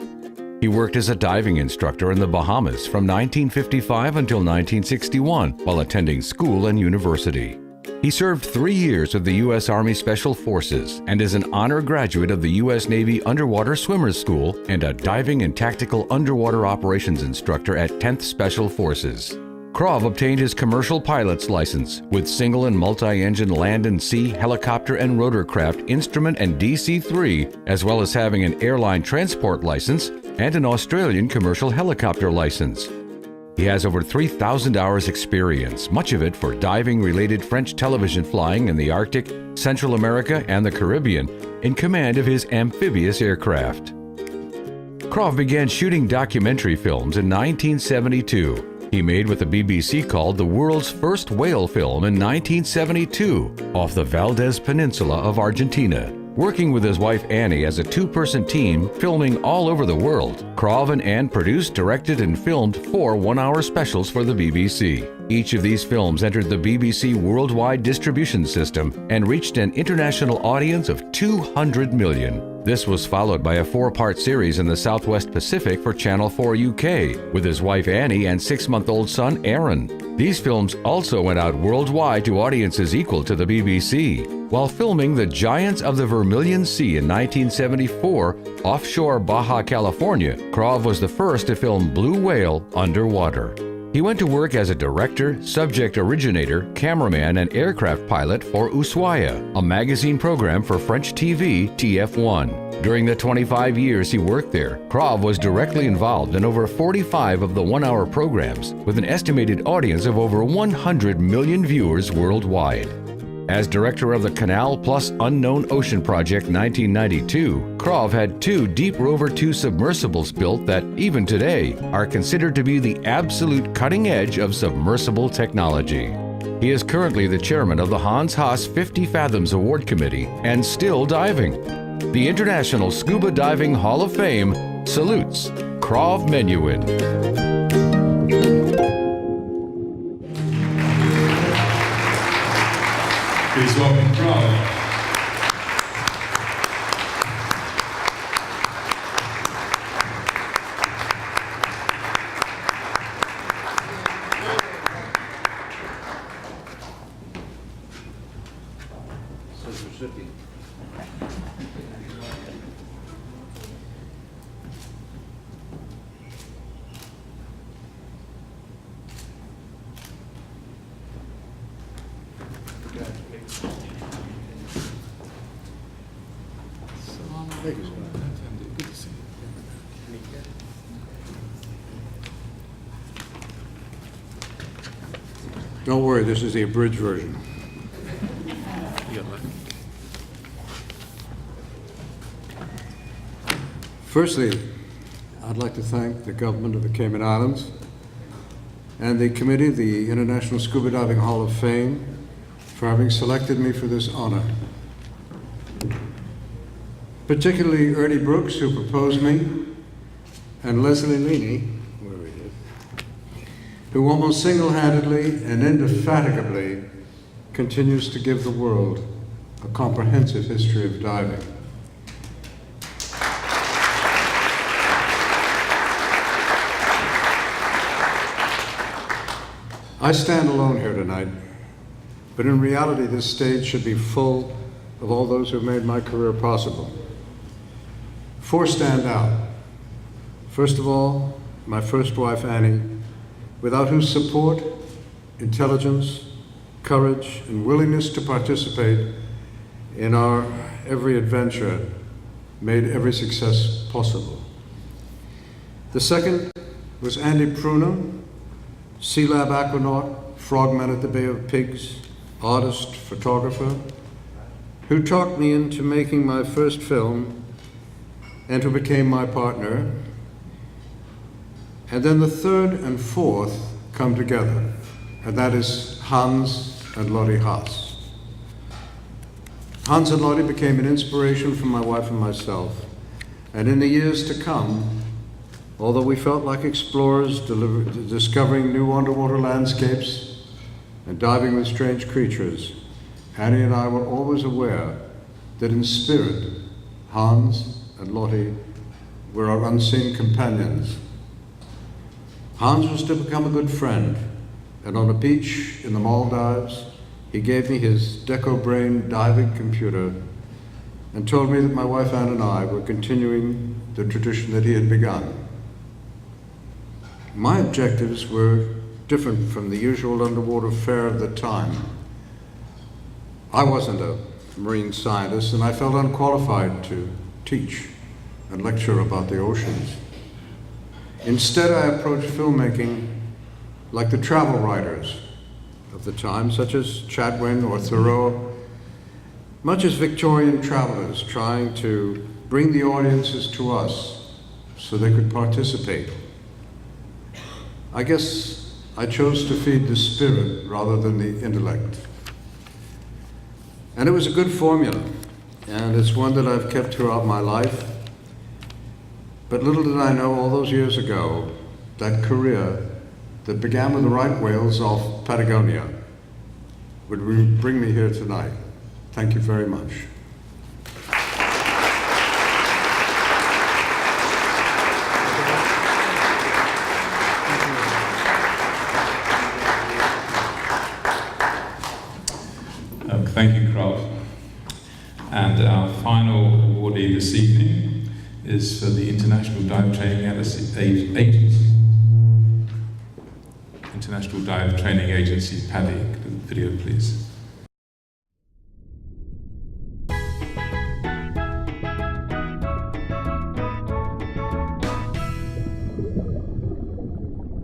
He worked as a diving instructor in the Bahamas from 1955 until 1961 while attending school and university. He served 3 years with the U.S. Army Special Forces and is an honor graduate of the U.S. Navy Underwater Swimmers School and a diving and tactical underwater operations instructor at 10th Special Forces. Krav obtained his commercial pilot's license with single and multi-engine land and sea, helicopter and rotorcraft instrument and DC-3, as well as having an airline transport license and an Australian commercial helicopter license. He has over 3,000 hours experience, much of it for diving-related French television flying in the Arctic, Central America and the Caribbean, in command of his amphibious aircraft. Krav began shooting documentary films in 1972. He made what the BBC called the world's first whale film in 1972 off the Valdez Peninsula of Argentina. Working with his wife Annie as a two-person team filming all over the world, Krav and Ann produced, directed, and filmed 4 one-hour specials for the BBC. Each of these films entered the BBC worldwide distribution system and reached an international audience of 200 million. This was followed by a 4-part series in the Southwest Pacific for Channel 4 UK with his wife Annie and 6-month-old son Aaron. These films also went out worldwide to audiences equal to the BBC. While filming The Giants of the Vermilion Sea in 1974 offshore Baja California, Krav was the first to film Blue Whale underwater. He went to work as a director, subject originator, cameraman, and aircraft pilot for Ushuaia, a magazine program for French TV TF1. During the 25 years he worked there, Krav was directly involved in over 45 of the one-hour programs, with an estimated audience of over 100 million viewers worldwide. As director of the Canal Plus Unknown Ocean Project 1992, Krav had 2 Deep Rover 2 submersibles built that, even today, are considered to be the absolute cutting edge of submersible technology. He is currently the chairman of the Hans Haas 50 Fathoms Award Committee and still diving. The International Scuba Diving Hall of Fame salutes Krav Menuhin. Please welcome Krav. Don't worry, this is the abridged version. Firstly, I'd like to thank the government of the Cayman Islands and the committee of the International Scuba Diving Hall of Fame for having selected me for this honor. Particularly Ernie Brooks, who proposed me, and Leslie Leaney, where he is, who almost single-handedly and indefatigably continues to give the world a comprehensive history of diving. I stand alone here tonight, but in reality this stage should be full of all those who have made my career possible. 4 stand out. First of all, my first wife, Annie, without whose support, intelligence, courage, and willingness to participate in our every adventure made every success possible. The second was Andy Pruno, Sea Lab aquanaut, frogman at the Bay of Pigs, artist, photographer, who talked me into making my first film and who became my partner. And then the third and fourth come together, and that is Hans and Lottie Haas. Hans and Lottie became an inspiration for my wife and myself, and in the years to come, although we felt like explorers discovering new underwater landscapes and diving with strange creatures, Annie and I were always aware that in spirit, Hans and Lottie were our unseen companions. Hans was to become a good friend, and on a beach in the Maldives, he gave me his Deco-Brain diving computer and told me that my wife Anne and I were continuing the tradition that he had begun. My objectives were different from the usual underwater fare of the time. I wasn't a marine scientist, and I felt unqualified to teach and lecture about the oceans. Instead, I approached filmmaking like the travel writers of the time, such as Chatwin or Thoreau, much as Victorian travelers trying to bring the audiences to us so they could participate. I guess I chose to feed the spirit rather than the intellect. And it was a good formula, and it's one that I've kept throughout my life. But little did I know all those years ago, that career that began with the right whales off Patagonia would bring me here tonight. Thank you very much. Thank you, Kraft. And our final awardee this evening is for the International Dive Training Agency. International Dive Training Agency, Patti. The video, please.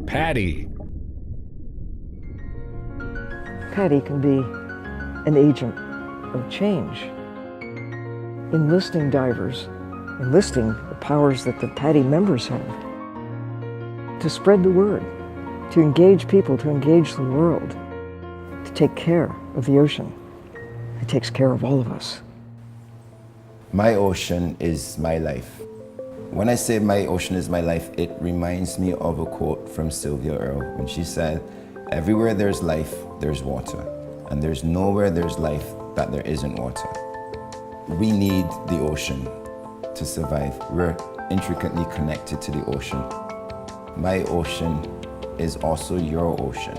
Patti. Patti can be an agent of change. Enlisting divers, enlisting the powers that the Patti members have, to spread the word, to engage people, to engage the world, to take care of the ocean. It takes care of all of us. My ocean is my life. When I say my ocean is my life, it reminds me of a quote from Sylvia Earle when she said, "Everywhere there's life, there's water. And there's nowhere there's life that there isn't water." We need the ocean to survive. We're intricately connected to the ocean. My ocean is also your ocean.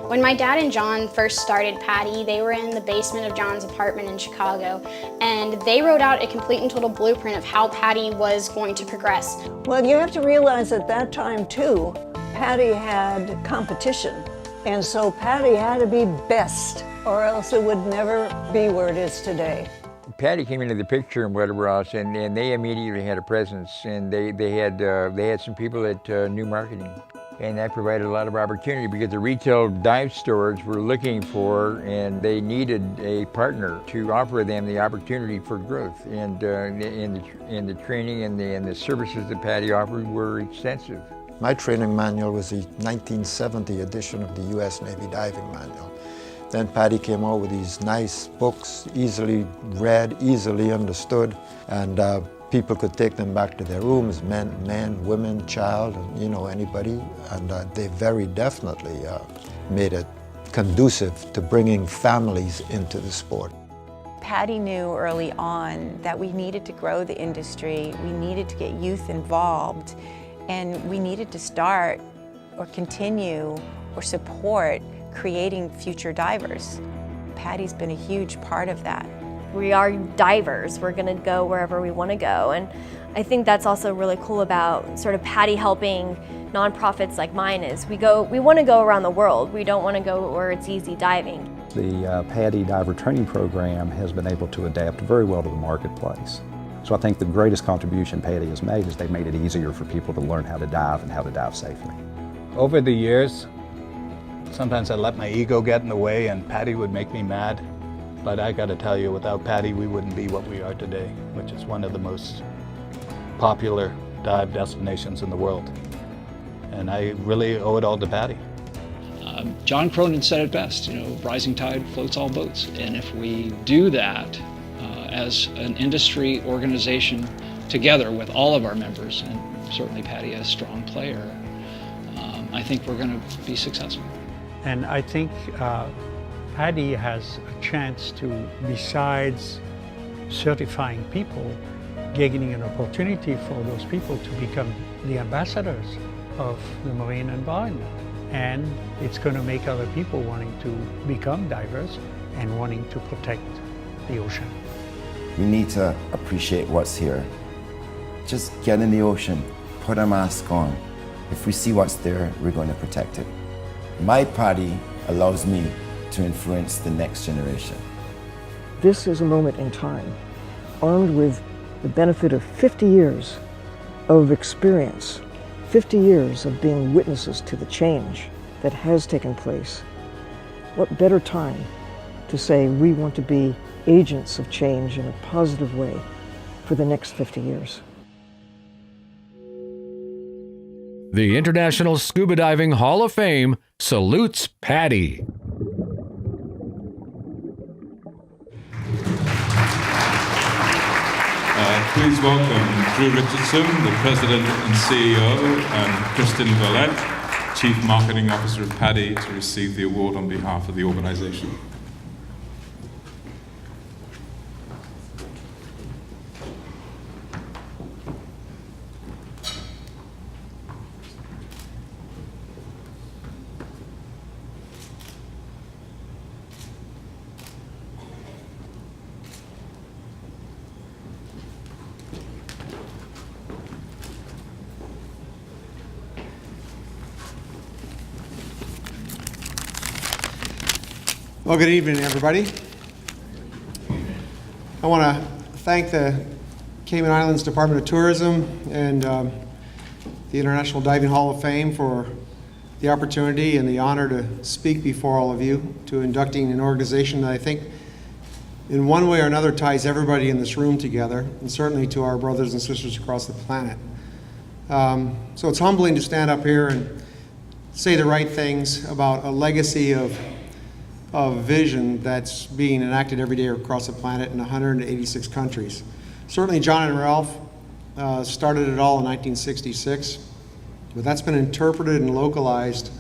When my dad and John first started Patti, they were in the basement of John's apartment in Chicago, and they wrote out a complete and total blueprint of how Patti was going to progress. Well, you have to realize at that time too, Patti had competition. And so Patti had to be best, or else it would never be where it is today. Patti came into the picture and whatever else, and they immediately had a presence, and they had some people that knew marketing, and that provided a lot of opportunity because the retail dive stores were looking for, and they needed a partner to offer them the opportunity for growth, and the training and the services that Patti offered were extensive. My training manual was the 1970 edition of the U.S. Navy Diving Manual. Then Patti came out with these nice books, easily read, easily understood, and people could take them back to their rooms, men, women, child, you know, anybody, and they very definitely made it conducive to bringing families into the sport. Patti knew early on that we needed to grow the industry, we needed to get youth involved, and we needed to start or continue or support creating future divers. Patti's been a huge part of that. We are divers. We're going to go wherever we want to go. And I think that's also really cool about sort of Patti helping nonprofits like mine is we want to go around the world. We don't want to go where it's easy diving. The Patti Diver Training Program has been able to adapt very well to the marketplace. So I think the greatest contribution Patti has made is they've made it easier for people to learn how to dive and how to dive safely. Over the years, sometimes I let my ego get in the way and Patti would make me mad. But I got to tell you, without Patti, we wouldn't be what we are today, which is one of the most popular dive destinations in the world. And I really owe it all to Patti. John Cronin said it best, you know, rising tide floats all boats. And if we do that as an industry organization together with all of our members, and certainly Patti as a strong player, I think we're going to be successful. And I think Patti has a chance to, besides certifying people, gaining an opportunity for those people to become the ambassadors of the marine environment. And it's going to make other people wanting to become divers and wanting to protect the ocean. We need to appreciate what's here. Just get in the ocean, put a mask on. If we see what's there, we're going to protect it. My Patti allows me to influence the next generation. This is a moment in time, armed with the benefit of 50 years of experience, 50 years of being witnesses to the change that has taken place. What better time to say we want to be agents of change in a positive way for the next 50 years. The International Scuba Diving Hall of Fame salutes Patti. Please welcome Drew Richardson, the President and CEO, and Kristen Valette, Chief Marketing Officer of Patti, to receive the award on behalf of the organization. Well, good evening, everybody. I want to thank the Cayman Islands Department of Tourism and the International Diving Hall of Fame for the opportunity and the honor to speak before all of you, to inducting an organization that I think in one way or another ties everybody in this room together, and certainly to our brothers and sisters across the planet. So it's humbling to stand up here and say the right things about a legacy of vision that's being enacted every day across the planet in 186 countries. Certainly John and Ralph started it all in 1966, but that's been interpreted and localized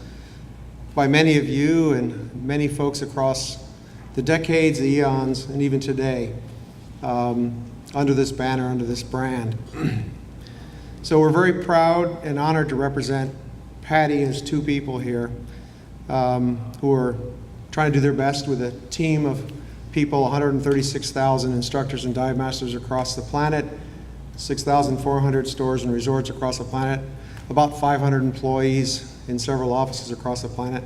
by many of you and many folks across the decades, the eons, and even today, under this banner, under this brand. So we're very proud and honored to represent Patti as two people here who are trying to do their best with a team of people, 136,000 instructors and dive masters across the planet, 6,400 stores and resorts across the planet, about 500 employees in several offices across the planet,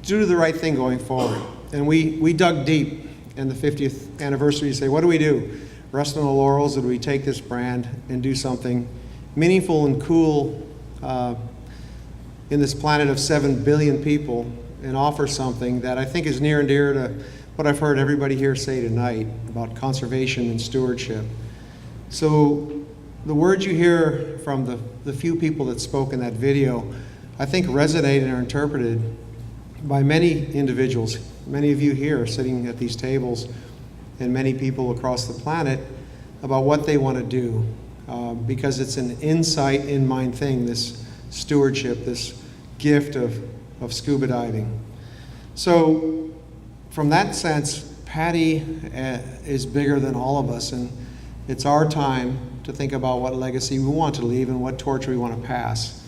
to do the right thing going forward. And we dug deep in the 50th anniversary to say, what do we do? Rest on the laurels, or do we take this brand and do something meaningful and cool in this planet of 7 billion people, and offer something that I think is near and dear to what I've heard everybody here say tonight about conservation and stewardship. So the words you hear from the few people that spoke in that video, I think resonate and are interpreted by many individuals, many of you here sitting at these tables, and many people across the planet about what they want to do. because it's an insight in mind thing, this stewardship, this gift of scuba diving. So from that sense, Patti is bigger than all of us, and it's our time to think about what legacy we want to leave and what torch we want to pass.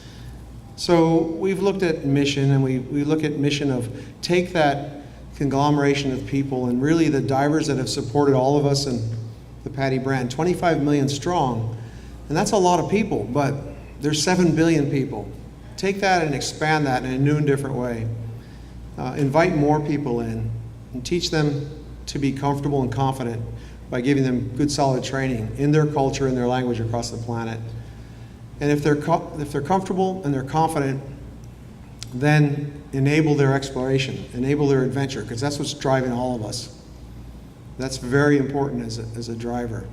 So we've looked at mission, and we look at mission of take that conglomeration of people and really the divers that have supported all of us and the Patti brand, 25 million strong, and that's a lot of people, but there's 7 billion people. Take that and expand that in a new and different way. Invite more people in and teach them to be comfortable and confident by giving them good solid training in their culture and their language across the planet. And if they're comfortable and they're confident, then enable their exploration, enable their adventure, because that's what's driving all of us. That's very important as a driver.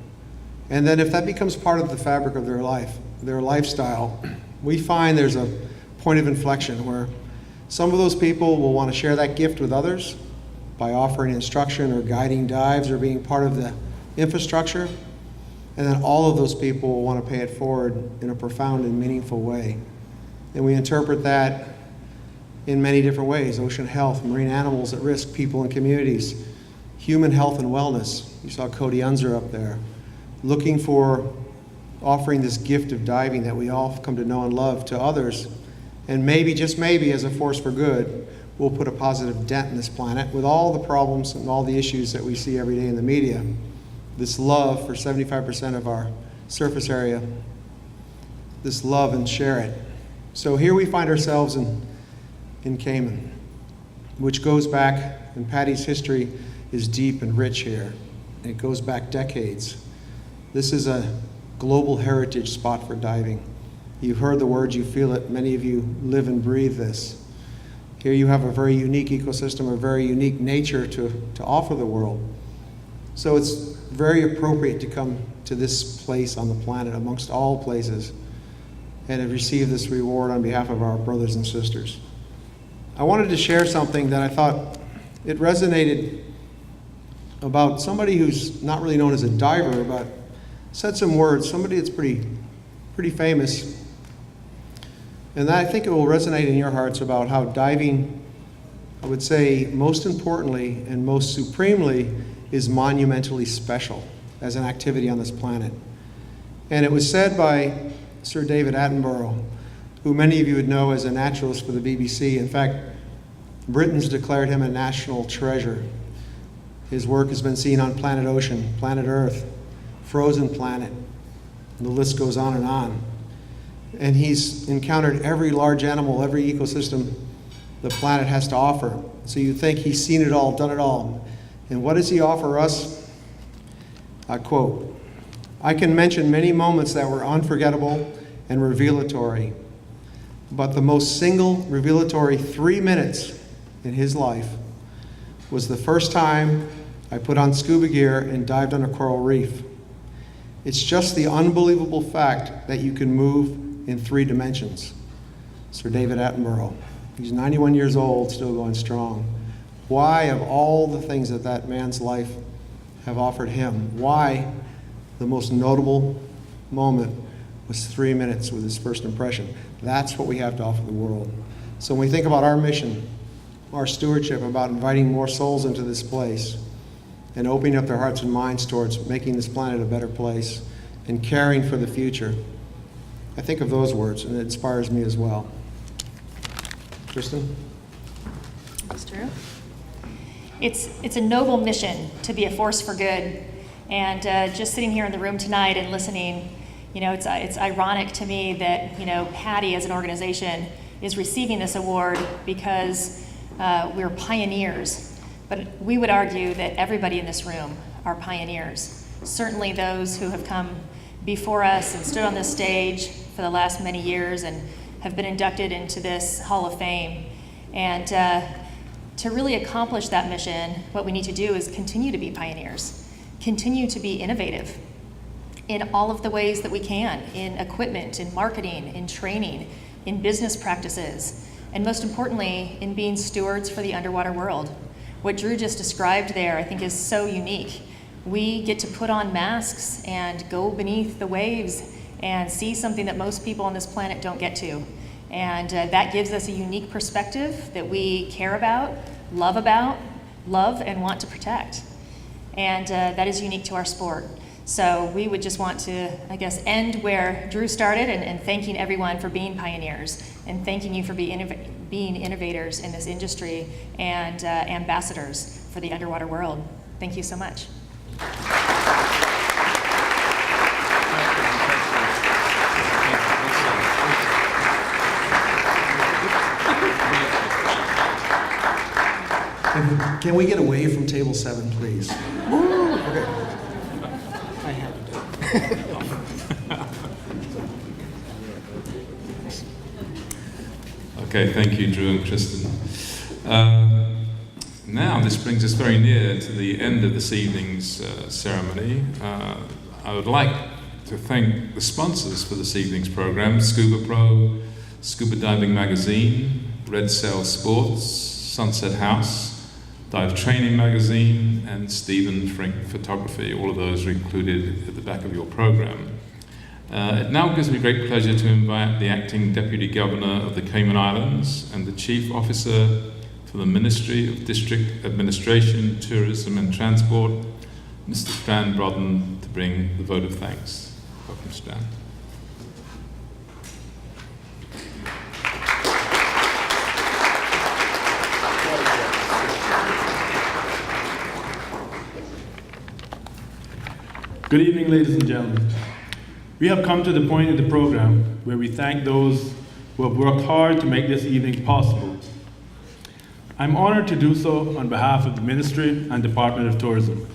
And then if that becomes part of the fabric of their life, their lifestyle, we find there's a point of inflection where some of those people will want to share that gift with others by offering instruction or guiding dives or being part of the infrastructure. And then all of those people will want to pay it forward in a profound and meaningful way. And we interpret that in many different ways: ocean health, marine animals at risk, people and communities, human health and wellness. You saw Cody Unzer up there, looking for offering this gift of diving that we all come to know and love to others. And maybe, just maybe, as a force for good, we'll put a positive dent in this planet with all the problems and all the issues that we see every day in the media. This love for 75% of our surface area, this love and share it. So here we find ourselves in Cayman, which goes back, and Patti's history is deep and rich here. It goes back decades. This is a global heritage spot for diving. You've heard the words, you feel it. Many of you live and breathe this. Here you have a very unique ecosystem, a very unique nature to offer the world. So it's very appropriate to come to this place on the planet amongst all places and have received this reward on behalf of our brothers and sisters. I wanted to share something that I thought it resonated about somebody who's not really known as a diver, but said some words, somebody that's pretty famous. And I think it will resonate in your hearts about how diving, I would say, most importantly and most supremely, is monumentally special as an activity on this planet. And it was said by Sir David Attenborough, who many of you would know as a naturalist for the BBC. In fact, Britons declared him a national treasure. His work has been seen on Planet Ocean, Planet Earth, Frozen Planet, and the list goes on and on. And he's encountered every large animal, every ecosystem the planet has to offer. So you think he's seen it all, done it all. And what does he offer us? I quote, "I can mention many moments that were unforgettable and revelatory, but the most single revelatory 3 minutes in his life was the first time I put on scuba gear and dived on a coral reef. It's just the unbelievable fact that you can move in 3 dimensions." Sir David Attenborough. He's 91 years old, still going strong. Why, of all the things that that man's life have offered him, why the most notable moment was 3 minutes with his first impression? That's what we have to offer the world. So when we think about our mission, our stewardship, about inviting more souls into this place and opening up their hearts and minds towards making this planet a better place and caring for the future, I think of those words, and it inspires me as well. Kristen? That's true. It's a noble mission to be a force for good. And just sitting here in the room tonight and listening, you know, it's ironic to me that, you know, Patti as an organization is receiving this award because we're pioneers. But we would argue that everybody in this room are pioneers. Certainly those who have come before us and stood on this stage for the last many years and have been inducted into this Hall of Fame. And to really accomplish that mission, what we need to do is continue to be pioneers, continue to be innovative in all of the ways that we can, in equipment, in marketing, in training, in business practices, and most importantly, in being stewards for the underwater world. What Drew just described there, I think, is so unique. We get to put on masks and go beneath the waves and see something that most people on this planet don't get to. And that gives us a unique perspective that we care about, love and want to protect. And that is unique to our sport. So we would just want to, I guess, end where Drew started and thanking everyone for being pioneers and thanking you for being innovators in this industry and ambassadors for the underwater world. Thank you so much. Can we get away from table 7, please? Okay. I have to do it. Okay, thank you, Drew and Kristen. Now, this brings us very near to the end of this evening's ceremony. I would like to thank the sponsors for this evening's program: Scubapro, Scuba Diving Magazine, Red Sail Sports, Sunset House, Dive Training Magazine, and Stephen Frink Photography. All of those are included at the back of your program. It now gives me great pleasure to invite the Acting Deputy Governor of the Cayman Islands and the Chief Officer for the Ministry of District Administration, Tourism and Transport, Mr. Stan Brodden, to bring the vote of thanks. Welcome, Stan. Good evening, ladies and gentlemen. We have come to the point in the program where we thank those who have worked hard to make this evening possible. I'm honored to do so on behalf of the Ministry and Department of Tourism.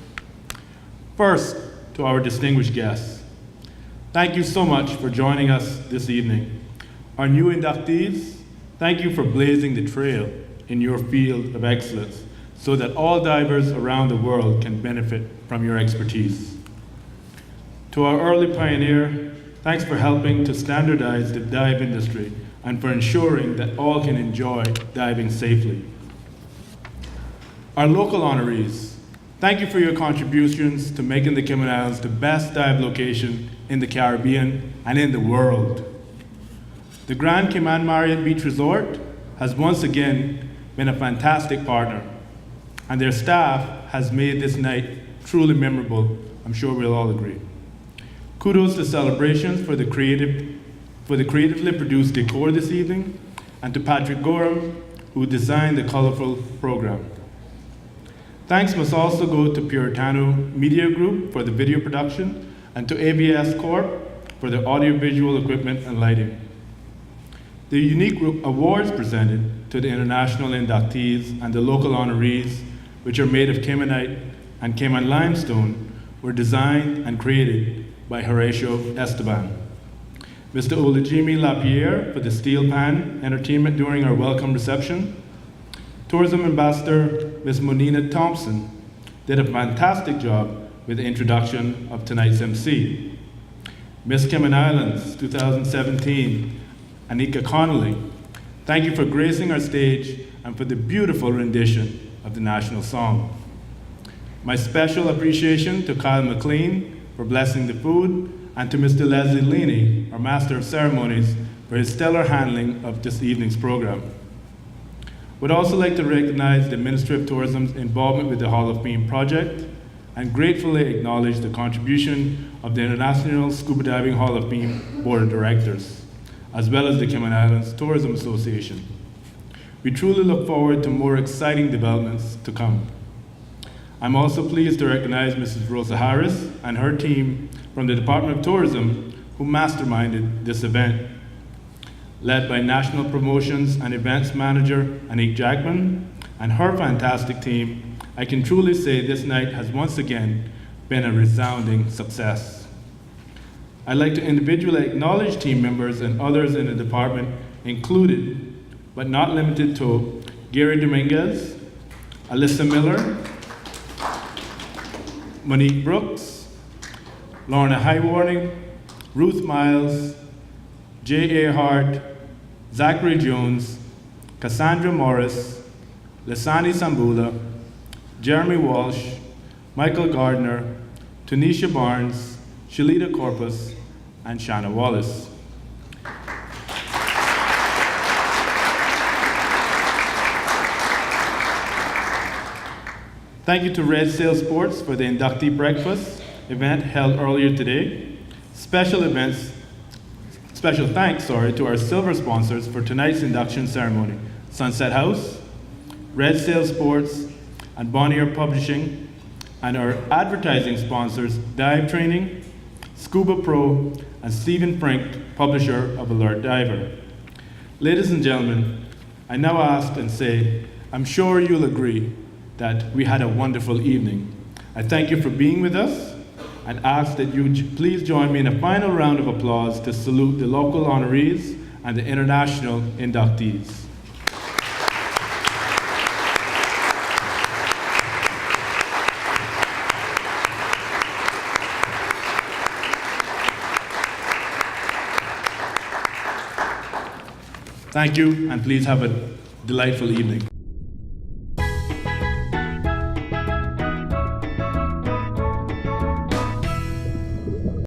First, to our distinguished guests, thank you so much for joining us this evening. Our new inductees, thank you for blazing the trail in your field of excellence so that all divers around the world can benefit from your expertise. To our early pioneer, thanks for helping to standardize the dive industry and for ensuring that all can enjoy diving safely. Our local honorees, thank you for your contributions to making the Cayman Islands the best dive location in the Caribbean and in the world. The Grand Cayman Marriott Beach Resort has once again been a fantastic partner, and their staff has made this night truly memorable. I'm sure we'll all agree. Kudos to Celebrations for the creatively produced decor this evening, and to Patrick Gorham, who designed the colorful program. Thanks must also go to Puritano Media Group for the video production, and to ABS Corp for the audiovisual equipment and lighting. The unique awards presented to the international inductees and the local honorees, which are made of Caymanite and Cayman limestone, were designed and created by Horatio Esteban. Mr. Olajimi Lapierre for the steel pan entertainment during our welcome reception. Tourism Ambassador Ms. Monina Thompson did a fantastic job with the introduction of tonight's MC. Miss Cayman Islands 2017, Anika Connolly, thank you for gracing our stage and for the beautiful rendition of the national song. My special appreciation to Kyle McLean for blessing the food, and to Mr. Leslie Leaney, our Master of Ceremonies, for his stellar handling of this evening's program. Would also like to recognize the Ministry of Tourism's involvement with the Hall of Fame project, and gratefully acknowledge the contribution of the International Scuba Diving Hall of Fame Board of Directors, as well as the Cayman Islands Tourism Association. We truly look forward to more exciting developments to come. I'm also pleased to recognize Mrs. Rosa Harris and her team from the Department of Tourism who masterminded this event. Led by National Promotions and Events Manager Anik Jackman and her fantastic team, I can truly say this night has once again been a resounding success. I'd like to individually acknowledge team members and others in the department, included, but not limited to, Gary Dominguez, Alyssa Miller, Monique Brooks, Lorna Highwarning, Ruth Miles, Jay Hart, Zachary Jones, Cassandra Morris, Lasani Sambula, Jeremy Walsh, Michael Gardner, Tanisha Barnes, Shalita Corpus, and Shanna Wallace. Thank you to Red Sail Sports for the inductee breakfast event held earlier today. Special thanks to our silver sponsors for tonight's induction ceremony: Sunset House, Red Sail Sports, and Bonnier Publishing, and our advertising sponsors, Dive Training, Scubapro, and Stephen Frink, publisher of Alert Diver. Ladies and gentlemen, I now ask and say, I'm sure you'll agree that we had a wonderful evening. I thank you for being with us and ask that you please join me in a final round of applause to salute the local honorees and the international inductees. Thank you, and please have a delightful evening.